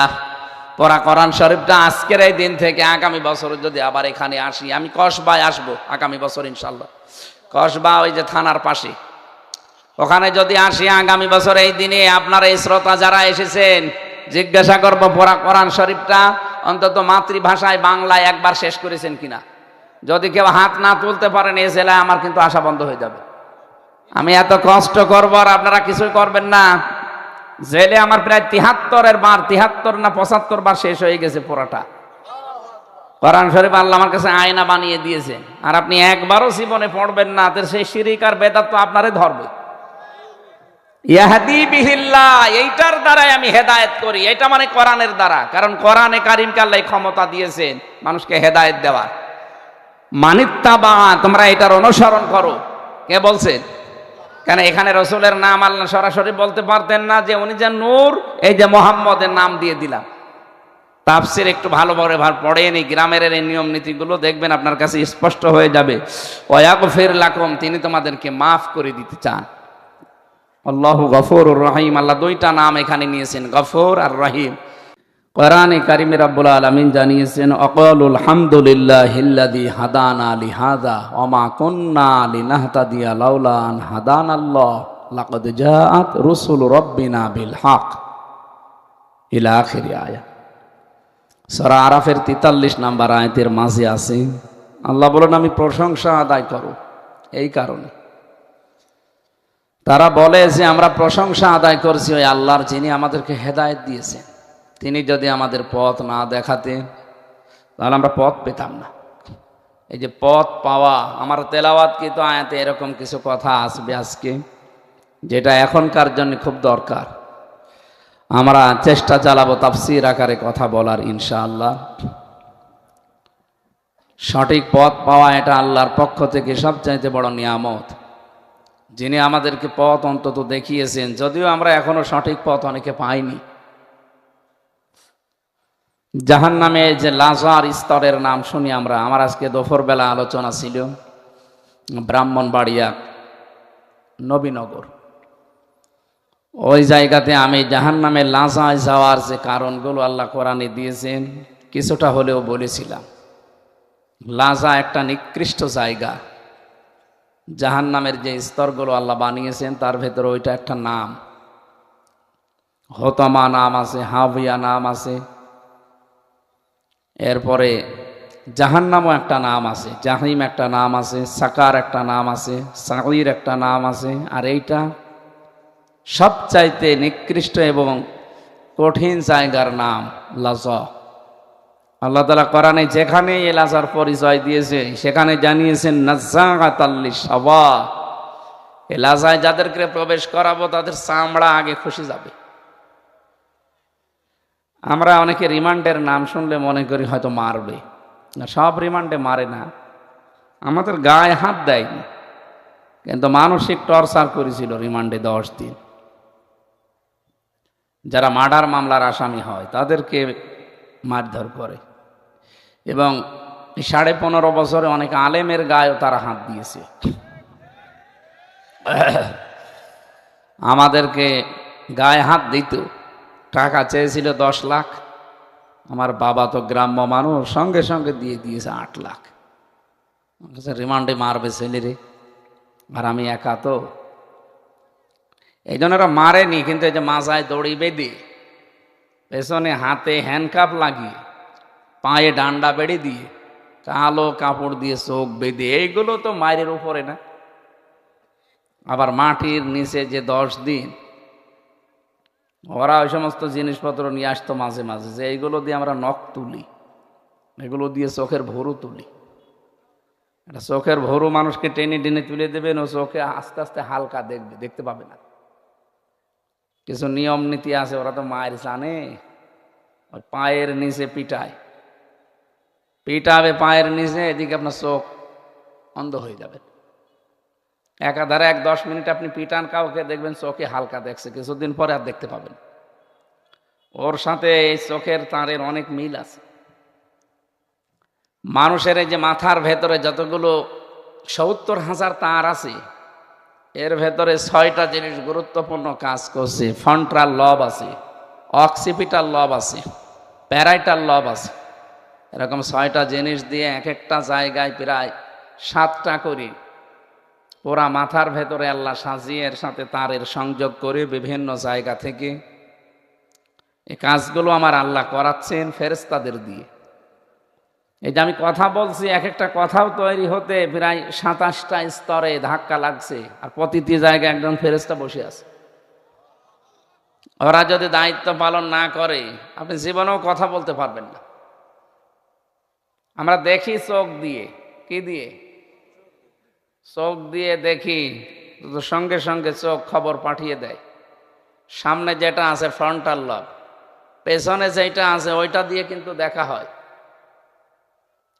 পড়া কোরআন শরীফটা আজকের এই দিন থেকে আগামী বছর যদি আবার এখানে আসি, আমি কসবায় আসবো আগামী বছর ইনশাল্লাহ। কসবা ওই যে থানার পাশে, ওখানে যদি আসি আগামী বছর এই দিনে, আপনার এই শ্রোতা যারা এসেছেন, জিজ্ঞাসা করবো পড়া কোরআন শরীফটা অন্তত মাতৃভাষায় বাংলায় একবার শেষ করেছেন কিনা। যদি কেউ হাত না তুলতে পারেন, এই জেলায় আমার কিন্তু আশা বন্ধ হয়ে যাবে। আমি এত কষ্ট করবো আর আপনারা কিছুই করবেন না। জেলে আমার প্রায় 73 বার, 73 না 75 বার শেষ হয়ে গেছে পড়াটা। কোরআন শরীফ আল্লাহ আমার কাছে আয়না বানিয়ে দিয়েছেন, আর আপনি একবারও জীবনে পড়বেন না, সেই শিরিক আর বেদাত তো আপনারে ধরবে। ইয়াহদি বিহিল্লাহ, এইটার দ্বারাই আমি হেদায়েত করি। এটা মানে কোরআনের দ্বারা, কারণ কোরআনে কারিমকে আল্লাহ ক্ষমতা দিয়েছেন মানুষকে হেদায়েত দেওয়ার। মানিত্তাবা, তোমরা এটার অনুসরণ করো। কে বলছেন? কেন এখানে রসুলের নাম আল্লাহ সরাসরি বলতে পারতেন না যে উনি যে নূর, এই যে মোহাম্মদের নাম দিয়ে দিলাম। তাফসীর একটু ভালো করে পড়েন, এই গ্রামের এই নিয়ম নীতিগুলো দেখবেন আপনার কাছে স্পষ্ট হয়ে যাবে। ওয়াগফির লাকুম, তিনি তোমাদেরকে মাফ করে দিতে চান। আল্লাহু গফুরুর রহিম, আল্লাহ 2টা নাম এখানে নিয়েছেন, গফুর আর রহিম। কোরআনে কারিমে রব্বুল আলামিন জানিয়েছেন, আকালুল হামদুলিল্লাহিল্লাযী হাদানা লিহাযা ওয়া মা কুন্না লিনাহতাদিয়া লাউলা আন হাদানাল্লাহ লাকাদ জাআত রুসুল রাব্বিনা বিল হক, ইলা আখির আয়াত। সূরা আরাফের 43 নম্বর আয়াতের মাঝে আছে, আল্লাহ বলেন, আমি প্রশংসা আদায় করো। এই কারণে তারা বলে যে আমরা প্রশংসা আদায় করছি ওই আল্লাহর, যিনি আমাদেরকে হেদায়েত দিয়েছেন। তিনি যদি আমাদের পথ না দেখাতেন তাহলে আমরা পথ পেতাম না। এই যে পথ পাওয়া, আমার তেলাওয়াতকৃত আয়াতে এরকম কিছু কথা আসবে আজকে, যেটা এখনকার জন্য খুব দরকার। আমরা চেষ্টা চালাবো তাফসীর আকারে কথা বলার ইনশাআল্লাহ। সঠিক পথ পাওয়া এটা আল্লাহর পক্ষ থেকে সবচাইতে বড় নিয়ামত, যিনি আমাদেরকে পথ অন্তত দেখিয়েছেন, যদিও আমরা এখনো সঠিক পথ অনেকে পাইনি। জাহান্নামে যে লাজার স্তরের নাম শুনি আমরা, আমার আজকে দুপুরবেলা আলোচনা ছিল ব্রাহ্মণবাড়িয়া নবীনগর, ওই জায়গাতে আমি জাহান্নামে লাজায় যাওয়ার যে কারণগুলো আল্লাহ কোরআনে দিয়েছেন কিছুটা হলেও বলেছিলাম। লাজা একটা নিকৃষ্ট জায়গা, জাহান্নামের যে স্তরগুলো আল্লাহ বানিয়েছেন তার ভেতরে ওইটা একটা নাম। হোতামা নাম আছে, হাবিয়া নাম আছে, এরপরে জাহান্নামও একটা নাম আছে, জাহিম একটা নাম আছে, সাকার একটা নাম আছে, সাঈর একটা নাম আছে, আর এইটা সবচাইতে নিকৃষ্ট এবং কঠিন জায়গার নাম লাজা। আল্লাহ তাআলা কোরআনে যেখানে এলাজার পরিচয় দিয়েছে সেখানে জানিয়েছেন নাযাগাতাল লিশাওয়া, এলাজায় যাদেরকে প্রবেশ করাবো তাদের চামড়া আগে খসে যাবে। আমরা অনেকে রিমান্ডের নাম শুনলে মনে করি হয়তো মারবে, সব রিমান্ডে মারে না, আমাদের গায়ে হাত দেয়নি, কিন্তু মানসিক টর্চার করেছিল রিমান্ডে 10 দিন। যারা মার্ডার মামলার আসামি হয় তাদেরকে মারধর করে, এবং 15.5 বছরে অনেক আলেমের গায়েও তারা হাত দিয়েছে। আমাদেরকে গায়ে হাত দিত, টাকা চেয়েছিল 10 লাখ, আমার বাবা তো গ্রাম্য মানুষ, সঙ্গে সঙ্গে দিয়ে দিয়েছে 8 লাখ। রিমান্ডে মারবে ছেলেরে, আর আমি একা তো, এই জন্য ওরা মারেনি, কিন্তু এই যে মাজায় দড়ি বেঁধে, পেছনে হাতে হ্যান্ডকাপ লাগিয়ে, পায়ে ডান্ডা বেড়ে দিয়ে, কালো কাপড় দিয়ে চোখ বেঁধে, এইগুলো তো মায়ের উপরে না। আবার মাটির নিচে যে 10 দিন ওরা ওই সমস্ত জিনিসপত্র নিয়ে আসতো মাঝে মাঝে, যে এইগুলো দিয়ে আমরা নখ তুলি, এগুলো দিয়ে চোখের ভরু তুলি। এটা চোখের ভরু মানুষকে টেনে টেনে তুলে দেবেন, ও চোখে আস্তে আস্তে হালকা দেখবে, দেখতে পাবে না। কিছু নিয়ম নীতি আছে, ওরা তো মায়ের জানে। ওই পায়ের নিচে পিটাবে পায়ের নিচে, এদিকে আপনার চোখ অন্ধ হয়ে যাবে। একাধারে 10 মিনিট আপনি পিটান কাউকে, দেখবেন চোখে হালকা দেখছে, কিছুদিন পরে আর দেখতে পাবেন। ওর সাথে এই চোখের তারের অনেক মিল আছে। মানুষের এই যে মাথার ভেতরে যতগুলো 70,000 তার আছে, এর ভেতরে 6টা জিনিস গুরুত্বপূর্ণ কাজ করছে। ফ্রন্টাল লব আছে, অক্সিপিটাল লব আছে, প্যারাইটাল লব আছে। এরকম 6টা জিনিস দিয়ে এক একটা জায়গায় প্রায় 7টা করে ওরা মাথার ভেতরে আল্লাহ সাজিয়ে এর সাথে তারের সংযোগ করে বিভিন্ন জায়গা থেকে এই কাজগুলো আমার আল্লাহ করাচ্ছেন ফেরেশতাদের দিয়ে। এই যে আমি কথা বলছি, এক একটা কথাও তৈরি হতে প্রায় 27টা স্তরে ধাক্কা লাগছে, আর প্রতিটি জায়গায় একজন ফেরেশতা বসে আছে। ওরা যদি দায়িত্ব পালন না করে, আপনি জীবনেও কথা বলতে পারবেন না। আমরা দেখি চোখ দিয়ে, কি দিয়ে? চোখ দিয়ে দেখি, সঙ্গে সঙ্গে চোখ খবর পাঠিয়ে দেয়। সামনে যেটা আছে ফ্রন্টাল লব, পেছনে যেটা আছে ওইটা দিয়ে কিন্তু দেখা হয়।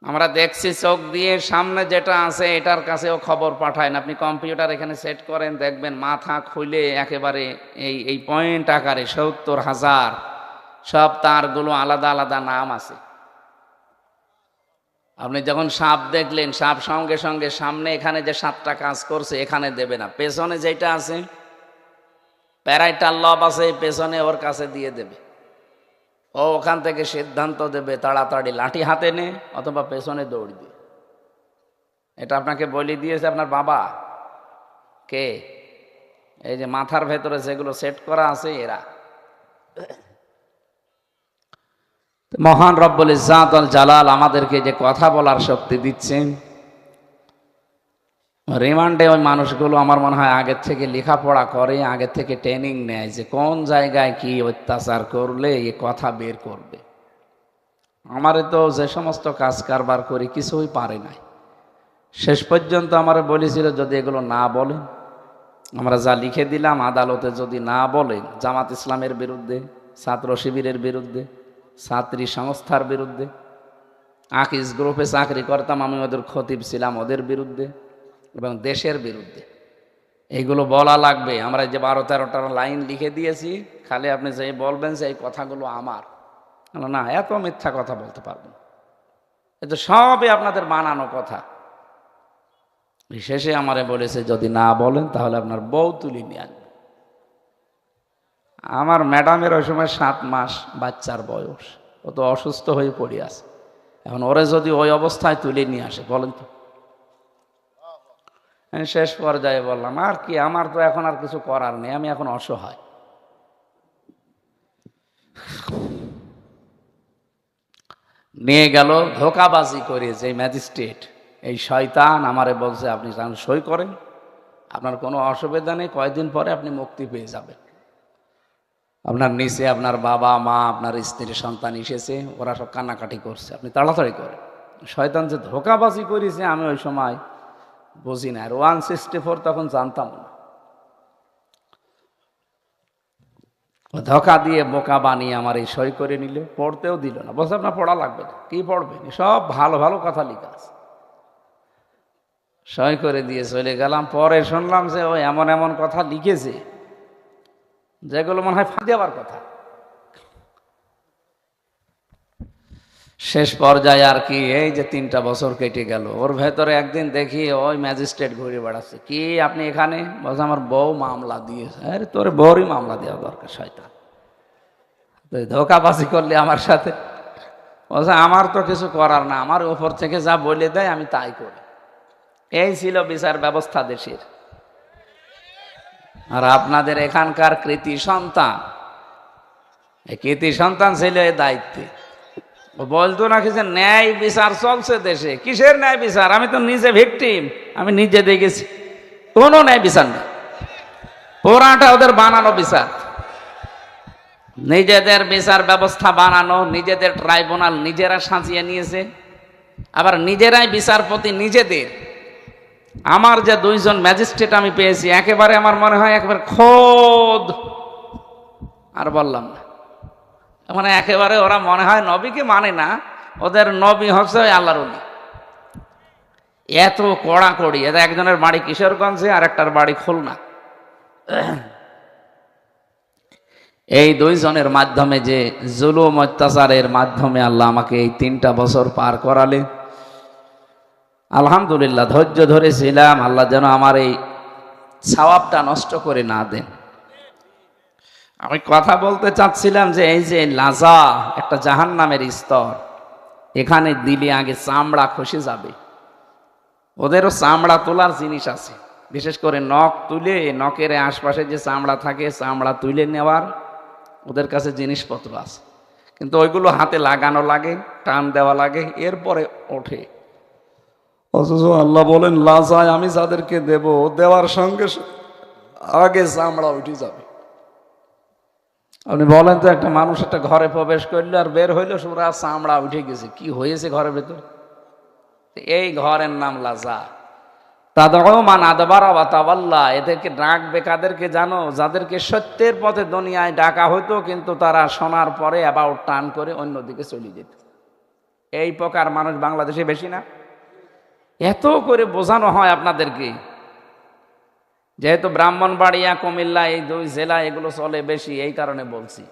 আমরা দেখছি চোখ দিয়ে, সামনে যেটা আছে এটার কাছেও খবর পাঠায় না। আপনি কম্পিউটার এখানে সেট করেন, দেখবেন মাথা খুলে একেবারে এই পয়েন্ট আকারে 70,000 সব তারগুলো আলাদা আলাদা নাম আছে। আপনি যখন সাপ দেখলেন, সাপ সঙ্গে সঙ্গে সামনে এখানে যে 7টা কাজ করছে এখানে দেবে না, পেছনে যেটা আছে প্যারাইটাল লব আছে, পেছনে ওর কাছে দিয়ে দেবে। ও ওখান থেকে সিদ্ধান্ত দেবে তাড়াতাড়ি লাঠি হাতে নে অথবা পেছনে দৌড় দিয়ে। এটা আপনাকে বলে দিয়েছে আপনার বাবা। কে? এই যে মাথার ভেতরে যেগুলো সেট করা আছে এরা। মহান রব্বুল ইজ্জাত ওয়াল জালাল আমাদেরকে যে কথা বলার শক্তি দিচ্ছেন, রিমান্ডে ওই মানুষগুলো আমার মনে হয় আগের থেকে লেখাপড়া করে, আগের থেকে ট্রেনিং নেয় যে কোন জায়গায় কি অত্যাচার করলে এ কথা বের করবে। আমারে তো যে সমস্ত কাজ কারবার করি কিছুই পারে নাই। শেষ পর্যন্ত আমার বলেছিল যদি এগুলো না বলেন, আমরা যা লিখে দিলাম আদালতে যদি না বলেন, জামাত ইসলামের বিরুদ্ধে, ছাত্র শিবিরের বিরুদ্ধে, ছাত্রী সংস্থার বিরুদ্ধে, আকিজ গ্রুপে চাকরি করতাম আমি, ওদের খতিব ছিলাম, ওদের বিরুদ্ধে এবং দেশের বিরুদ্ধে এইগুলো বলা লাগবে। আমরা যে 12-13টা লাইন লিখে দিয়েছি, খালি আপনি যে বলবেন যে এই কথাগুলো আমার, না এত মিথ্যা কথা বলতে পারবেন, এ তো সবই আপনাদের বানানো কথা। শেষে আমারে বলেছে যদি না বলেন তাহলে আপনার বউ তুলি নিয়ে আনবে। আমার ম্যাডামের ওই সময় 7 মাস বাচ্চার বয়স, ও তো অসুস্থ হয়ে পড়ে আছে। এখন ওরে যদি ওই অবস্থায় তুলে নিয়ে আসে বলেন তো। শেষ পর্যায়ে বললাম আর কি, আমার তো এখন আর কিছু করার নেই, আমি এখন অসহায়। নিয়ে গেল ধোকাবাজি করে যে ম্যাজিস্ট্রেট, এই শয়তান আমারে বলছে আপনি যখন সই করেন আপনার কোনো অসুবিধা নেই, কয়েকদিন পরে আপনি মুক্তি পেয়ে যাবেন। আপনার নিচে আপনার বাবা মা আপনার স্ত্রী সন্তান এসেছে, ওরা সব কান্নাকাটি করছে, আপনি তাড়াতাড়ি করেন। শয়তান যে ধোকাবাজি করেছে আমি ওই সময় বুঝি না, আর 164 তখন জানতাম না। ধোকা দিয়ে বোকা বানিয়ে আমার এই সই করে নিল, পড়তেও দিল না, বলছে আপনার পড়া লাগবে না, কি পড়বেন, সব ভালো ভালো কথা লেখা আছে। সই করে দিয়ে চলে গেলাম। পরে শুনলাম যে ও এমন এমন কথা লিখেছে যেগুলো মনে হয় ফাঁদে দেওয়ার কথা। শেষ পর্যায়ে আর কি, এই যে 3টা বছর কেটে গেল, ওর ভেতরে একদিন দেখি ওই ম্যাজিস্ট্রেট ঘুরে বেড়াচ্ছে। কি আপনি এখানে? বলছে আমার বউ মামলা দিয়েছে। আরে তোর বউরই মামলা দেওয়া দরকার, শয়তান, তুই ধোকাবাজি করলি আমার সাথে। বলছে আমার তো কিছু করার না, আমার উপর থেকে যা বলে দেয় আমি তাই করি। এই ছিল বিচার ব্যবস্থা দেশের। আর আপনাদের এখানকার কৃতি সন্তান, এই কৃতি সন্তান ছিল এই দায়িত্বে। ও বলতো নাকি যে ন্যায় বিচার চলছে দেশে। কিসের ন্যায় বিচার? আমি তো নিজে ভিকটিম, আমি নিজে দেখেছি কোনো ন্যায় বিচার নেই। পুরাটা ওদের বানানো বিচার, নিজেদের বিচার ব্যবস্থা বানানো, নিজেদের ট্রাইব্যুনাল নিজেরা সাজিয়ে নিয়েছে, আবার নিজেরাই বিচারপতি নিজেদের। আমার যে 2 জন ম্যাজিস্ট্রেট আমি পেয়েছি, একেবারে আমার মনে হয় একেবারে খোদ, আর বললাম না, মানে একেবারে ওরা মনে হয় নবীকে মানে না, ওদের নবী হচ্ছে আল্লাহর ওলি। এত কড়াকড়ি। এদের একজনের বাড়ি কিশোরগঞ্জে আর একটার বাড়ি খুলনা। এই 2 জনের মাধ্যমে যে জুলুম অত্যাচারের মাধ্যমে আল্লাহ আমাকে এই 3টা বছর পার করালে, আলহামদুলিল্লাহ ধৈর্য ধরেছিলাম। আল্লাহ যেন আমার এই সওয়াবটা নষ্ট করে না দেন। আমি কথা বলতে চাচ্ছিলাম যে এই যে লাজা একটা জাহান্নামের স্তর, এখানে দিলে আগে চামড়া খসে যাবে। ওদেরও চামড়া তোলার জিনিস আছে, বিশেষ করে নখ তুলে, নখের আশপাশে যে চামড়া থাকে চামড়া তুলে নেওয়ার ওদের কাছে জিনিসপত্র আছে, কিন্তু ওইগুলো হাতে লাগানো লাগে, টান দেওয়া লাগে, এরপরে ওঠে। অথচ আল্লাহ বলেন লাজায় আমি যাদেরকে দেব, দেওয়ার সঙ্গে আগে চামড়া উঠে যাবে। আপনি বলেন তো, একটা মানুষ একটা ঘরে প্রবেশ করলো আর বের হইলো সুরা চামড়া উঠে গেছে, কি হয়েছে ঘরের ভেতর? এই ঘরের নাম লাজা। তাদমান আদবারা ওয়া তাওয়াল্লা, এদেরকে ডাকবে কাদেরকে জানো? যাদেরকে সত্যের পথে দুনিয়ায় ডাকা হতো, কিন্তু তারা শোনার পরে অ্যাবাউট টার্ন করে অন্যদিকে চলে যেত। এই প্রকার মানুষ বাংলাদেশে বেশি না? এত করে বোঝানো হয় আপনাদেরকে, যেহেতু ব্রাহ্মণবাড়িয়া, কুমিল্লা, এই 2 জেলা এগুলো চলে বেশি, এই কারণে বলছি।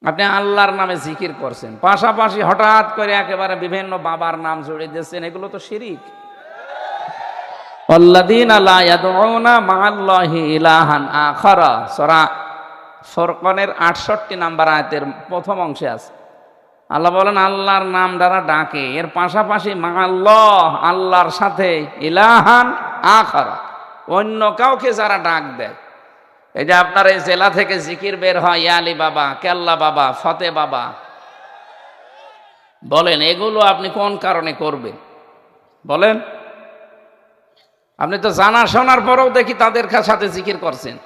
আপনি আল্লাহর নামে জিকির করছেন, পাশাপাশি হঠাৎ করে একেবারে বিভিন্ন বাবার নাম জড়িয়ে দিচ্ছেন, এগুলো তো শিরিক। আল্লাযীনা লা ইয়াদউনা মা'আল্লাহি ইলাহান আখারা, সূরা ফুরকানের 68 নম্বর আয়াতের প্রথম অংশে আছে। আল্লাহ বলেন আল্লাহর নাম দ্বারা ডাকে, এর পাশাপাশি মা'আল্লাহ, আল্লাহর সাথে, ইলাহান আখারা, অন্য কাউকে যারা ডাক দেয়। এই যে আপনার এই জেলা থেকে জিকির বের হয়, ইয়া আলী বাবা, কেল্লা বাবা, ফতে বাবা, বলেন এগুলো আপনি কোন কারণে করবেন? বলেন। আপনি তো জানা শোনার পরেও দেখি তাদের সাথে জিকির করছেন।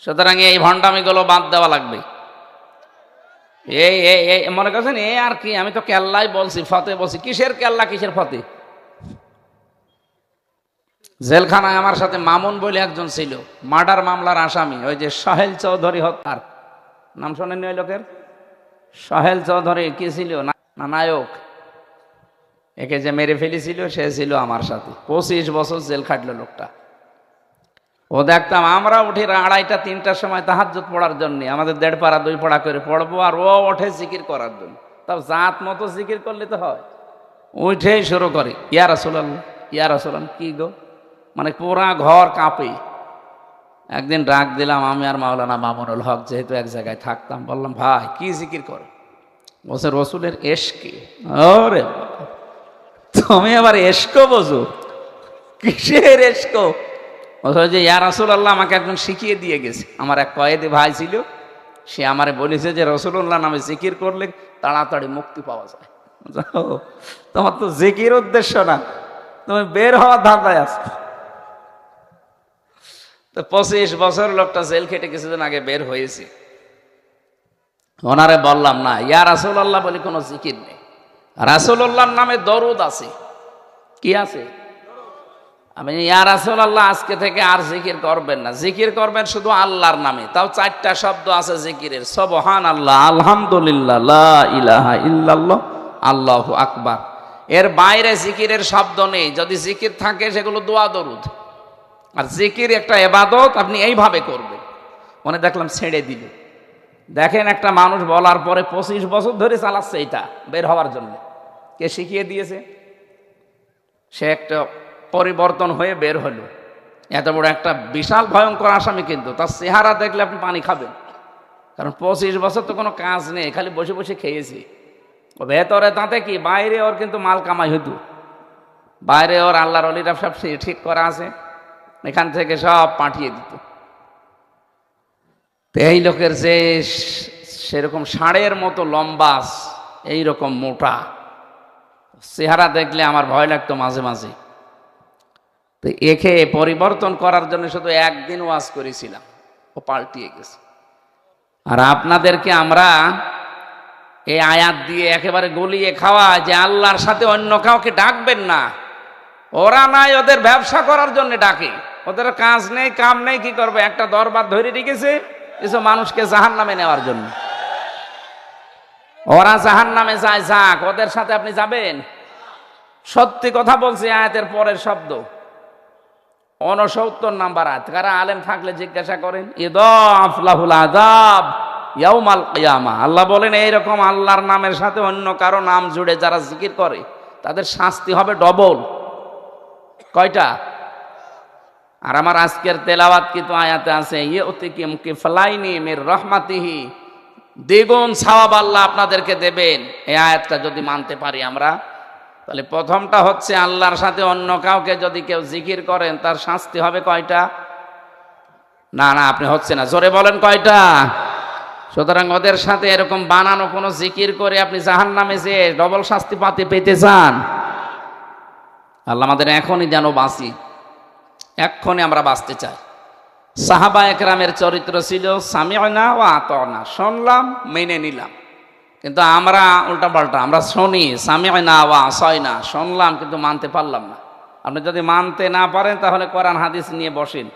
সুতরাং এই ভণ্ডামিগুলো বাদ দেওয়া লাগবে। এই মনে করছেন এ আর কি, আমি তো কেল্লাই বলছি, ফতে বলছি। কিসের কেল্লা, কিসের ফতে? জেলখানায় আমার সাথে মামুন বলে একজন ছিল, মার্ডার মামলার আসামি, ওই যে সোহেল চৌধুরী হত্যার নাম শোনেননি ওই লোকের? সোহেল চৌধুরী কি ছিল না, নায়ক, একে যে মেরে ফেলেছিল সে ছিল আমার সাথে। 25 বছর জেল খাটলো লোকটা। ও দেখতাম আমরা উঠি 2:30 3টার সময় তাহাজ্জুদ পড়ার জন্য, আমাদের 1.5 পারা 2 পারা করে পড়বো, আর ও ওঠে জিকির করার জন্য। তাও জাত মতো জিকির করলে তো হয়, উঠেই শুরু করে ইয়া রাসূলুল্লাহ, ইয়া রাসূলুল্লাহ। কি গো, মানে পুরা ঘর কাঁপে। একদিন ডাক দিলাম আমি আর মাওলানা মামুনুল হক, যেহেতু এক জায়গায় থাকতাম, বললাম ভাই কি জিকির করে? বলছে রসুলের এশকে। ওরে তুমি আবার এশকো বোঝো? কিসের এশকো? বলছে যে ইয়া রাসূলুল্লাহ, আমাকে একজন শিখিয়ে দিয়ে গেছে, আমার এক কয়েদি ভাই ছিল, সে আমারে বলেছে যে রাসূলুল্লাহ নামে জিকির করলে তাড়াতাড়ি মুক্তি পাওয়া যায়। তোমার তো জিকির উদ্দেশ্য না, তুমি বের হওয়ার ধান্দায় আছো। তো তো 25 বছর লোকটা জেল খেটে কিছুদিন আগে বের হয়েছে। ওনারে বললাম, না ইয়া রাসূলুল্লাহ বলে কোনো জিকির নেই, রাসূলুল্লাহর নামে দরুদ আছে। কি আছে? আমি ইয়া রাসূলুল্লাহ আজকে থেকে আর জিকির করবেন না, জিকির করবেন শুধু আল্লাহর নামে। তাও 4টা শব্দ আছে জিকিরের, সুবহানাল্লাহ, আলহামদুলিল্লাহ, লা ইলাহা ইল্লাল্লাহ, আল্লাহু আকবার। এর বাইরে জিকিরের শব্দ নেই। যদি জিকির থাকে সেগুলো দোয়া দরুদ। আর জিকির একটা ইবাদত, আপনি এইভাবে করবেন। মনে দেখলাম ছেড়ে দিল। দেখেন একটা মানুষ বলার পরে 25 বছর ধরে চালাচ্ছে এটা বের হওয়ার জন্য। কে শিখিয়ে দিয়েছে? সে একটা পরিবর্তন হয়ে বের হলো। এত বড় একটা বিশাল ভয়ঙ্কর আসামি, কিন্তু তার চেহারা দেখলে আপনি পানি খাবেন। কারণ 25 বছর তো কোনো কাজ নেই, খালি বসে বসে খেয়েছি। ও ভেতরে তাতে কি, বাইরে ওর কিন্তু মাল কামাই হতো। বাইরে ওর আল্লাহর ওলিরা সব ঠিক করা আছে, এখান থেকে সব পাঠিয়ে দিত। তো এই লোকের যে সেরকম ষাঁড়ের মতো লম্বা, এইরকম মোটা চেহারা দেখলে আমার ভয় লাগতো মাঝে মাঝে। তো একে পরিবর্তন করার জন্য শুধু একদিন ওয়াজ করেছিলাম, ও পাল্টিয়ে গেছে। আর আপনাদেরকে আমরা এই আয়াত দিয়ে একেবারে গলিয়ে খাওয়া যে আল্লাহর সাথে অন্য কাউকে ডাকবেন না। ওরা নাই, ওদের ব্যবসা করার জন্য ডাকে। ওদের কাজ নেই, কাম নেই, কি করবে? একটা দরবার ধরে রেখেছে কিছু মানুষকে জাহান্নামে নেওয়ার জন্য। ওরা জাহান্নামে যায়, যাক, ওদের সাথে আপনি যাবেন? সত্যি কথা বলছি। আয়াতের পরের শব্দ 69 নাম্বার আয়াত। কারা আলেম থাকলে জিজ্ঞাসা করেন। ইদাফ লাহুল আযাব ইয়াউমাল কিয়ামা। আল্লাহ বলেন এইরকম আল্লাহর নামের সাথে অন্য কারো নাম জুড়ে যারা জিকির করে তাদের শাস্তি হবে ডবল। কয়টা? আর আমার আজকের তেলাওয়াত কিন্তু আয়াতে আছে, ইউতিকিম কিফলাইনি মির রাহমাতিহি, দ্বিগুণ সওয়াব আল্লাহ আপনাদেরকে দেবেন। এই আয়াতটা যদি মানতে পারি আমরা, তাহলে প্রথমটা হচ্ছে আল্লাহর সাথে অন্য কাউকে যদি কেউ জিকির করেন তার শাস্তি হবে কয়টা? না না, আপনি হচ্ছে না, জোরে বলেন কয়টা? সুতরাং ওদের সাথে এরকম বানানো কোনো জিকির করে আপনি জাহান্নামে যে ডবল শাস্তি পেতে চান? আল্লাহ আমাদের এখনই যেন বাঁচি, এক্ষণে আমরা বাঁচতে চাই। সাহাবা একরামের চরিত্র ছিল সামি'না ওয়া আতা'না, শুনলাম মেনে নিলাম। কিন্তু আমরা উল্টা পাল্টা, আমরা শুনি সামি'না ওয়া আসাইনা, শুনলাম কিন্তু মানতে পারলাম না। আপনি যদি মানতে না পারেন তাহলে কোরআন হাদিস নিয়ে বসেন।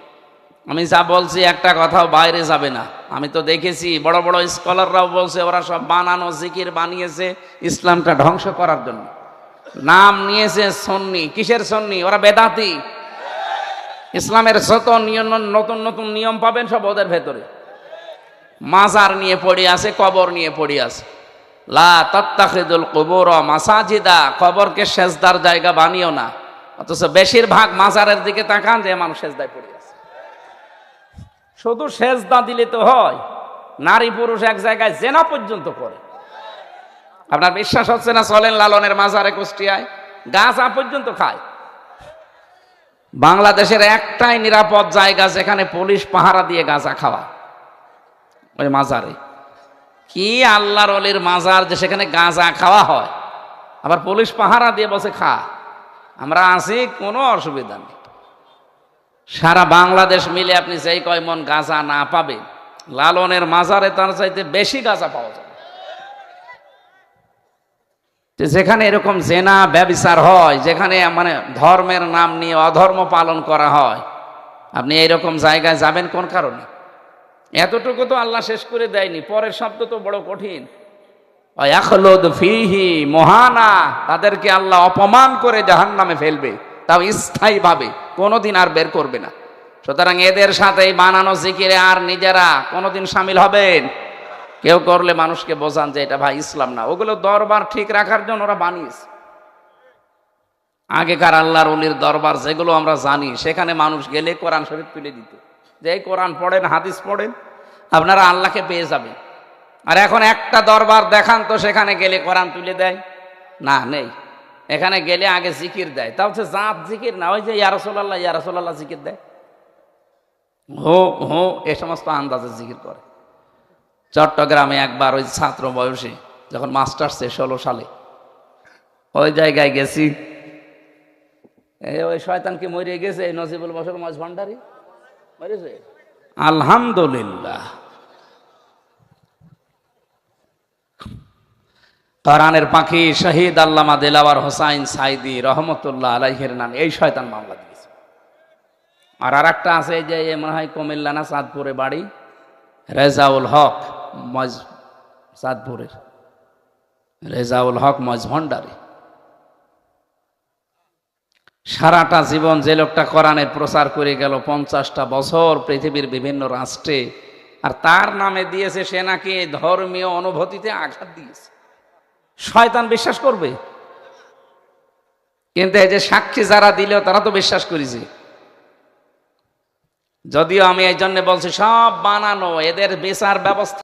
আমি যা বলছি একটা কথাও বাইরে যাবে না। আমি তো দেখেছি বড় বড় স্কলাররাও বলছে ওরা সব বানানো জিকির বানিয়েছে ইসলামটা ধ্বংস করার জন্য। নাম নিয়েছে সুন্নি। কিসের সুন্নি? ওরা বেদাতি। ইসলামের যত নিয়ম, নতুন নতুন নিয়ম পাবেন সব ওদের ভেতরে। মাজার নিয়ে পড়ে আছে, কবর নিয়ে পড়ে আছে। লা তাত্তাখিদুল কুবুর মাসাজিদা, কবরকে সেজদার জায়গা বানিও না। অথচ বেশিরভাগ মাজারের দিকে তাকান যে মানুষ সেজদায় পড়ে আছে। শুধু সেজদা দিলে তো হয়? নারী পুরুষ এক জায়গায় জেনা পর্যন্ত করে। আপনার বিশ্বাস হচ্ছে না? চলেন লালনের মাজারে কুষ্টিয়ায়, গাঁজা পর্যন্ত খায়। বাংলাদেশের একটাই নিরাপদ জায়গা যেখানে পুলিশ পাহারা দিয়ে গাঁজা খাওয়া, ওই মাজারে। কি আল্লাহর ওলির মাজার যে সেখানে গাঁজা খাওয়া হয়, আবার পুলিশ পাহারা দিয়ে বসে খা। আমরা আছি, কোনো অসুবিধা নেই। সারা বাংলাদেশ মিলে আপনি যেই কয় মন গাঁজা না পাবেন, লালনের মাজারে তার চাইতে বেশি গাঁজা পাওয়া যাবে। যেখানে এরকম জেনা ব্যভিচার হয়, যেখানে মানে ধর্মের নাম নিয়ে অধর্ম পালন করা হয়, আপনি এইরকম জায়গায় যাবেন কোন কারণে? এতটুকু তো আল্লাহ শেষ করে দেয়নি, পরের শব্দ তো বড় কঠিন। ইয়াখলুদ ফীহি মুহানা, তাদেরকে আল্লাহ অপমান করে জাহান্নামে ফেলবে, তাও স্থায়ীভাবে, কোনোদিন আর বের করবে না। সুতরাং এদের সাথে বানানো জিকিরে আর নিজেরা কোনোদিন শামিল হবেন? কেউ করলে মানুষকে বোঝান যে এটা ভাই ইসলাম না। ওগুলো দরবার ঠিক রাখার জন্য ওরা বানিয়েছে। আগেকার আল্লাহর ওলির দরবার যেগুলো আমরা জানি, সেখানে মানুষ গেলে কোরআন শরীফ তুলে দিত, যে এই কোরআন পড়েন, হাদিস পড়েন, আপনারা আল্লাহকে পেয়ে যাবেন। আর এখন একটা দরবার দেখান তো সেখানে গেলে কোরআন তুলে দেয় না, নেই। এখানে গেলে আগে জিকির দেয়, তা হচ্ছে জাত জিকির না, ওই যে ইয়া রাসূলুল্লাহ ইয়া রাসূলুল্লাহ জিকির দেয়, হো হো এ সমস্ত আন্দাজে জিকির করে। চট্টগ্রামে একবার ওই ছাত্র বয়সে যখন মাস্টার্সে 16 সালে ওই জায়গায় গেছি, ওই শয়তান কি মরে গেছে, নজিবুল বশর মাঝ ভান্ডারি, আলহামদুলিল্লাহ। কোরআনের পাখি শহীদ আল্লামা দিলাওয়ার হোসাইন সাইদি রহমতুল্লাহ আলাইহির নামে এই শয়তান মামলা দিয়েছে। আর একটা আছে যে মনে হয় কুমিল্লা না চাঁদপুরে বাড়ি, রেজাউল হক চাঁদপুরের রেজাউল হক মজভণ্ডারি। সারাটা জীবন যে লোকটা কোরআনের প্রচার করে গেল 50টা বছর পৃথিবীর বিভিন্ন রাষ্ট্রে, আর তার নামে দিয়েছে সে নাকি ধর্মীয় অনুভূতিতে আঘাত দিয়েছে। শয়তান বিশ্বাস করবে? কিন্তু এই যে সাক্ষী যারা দিল তারা তো বিশ্বাস করেছে। যদিও আমি এই জন্য বলছি সব বানানো, এদের বিচার ব্যবস্থা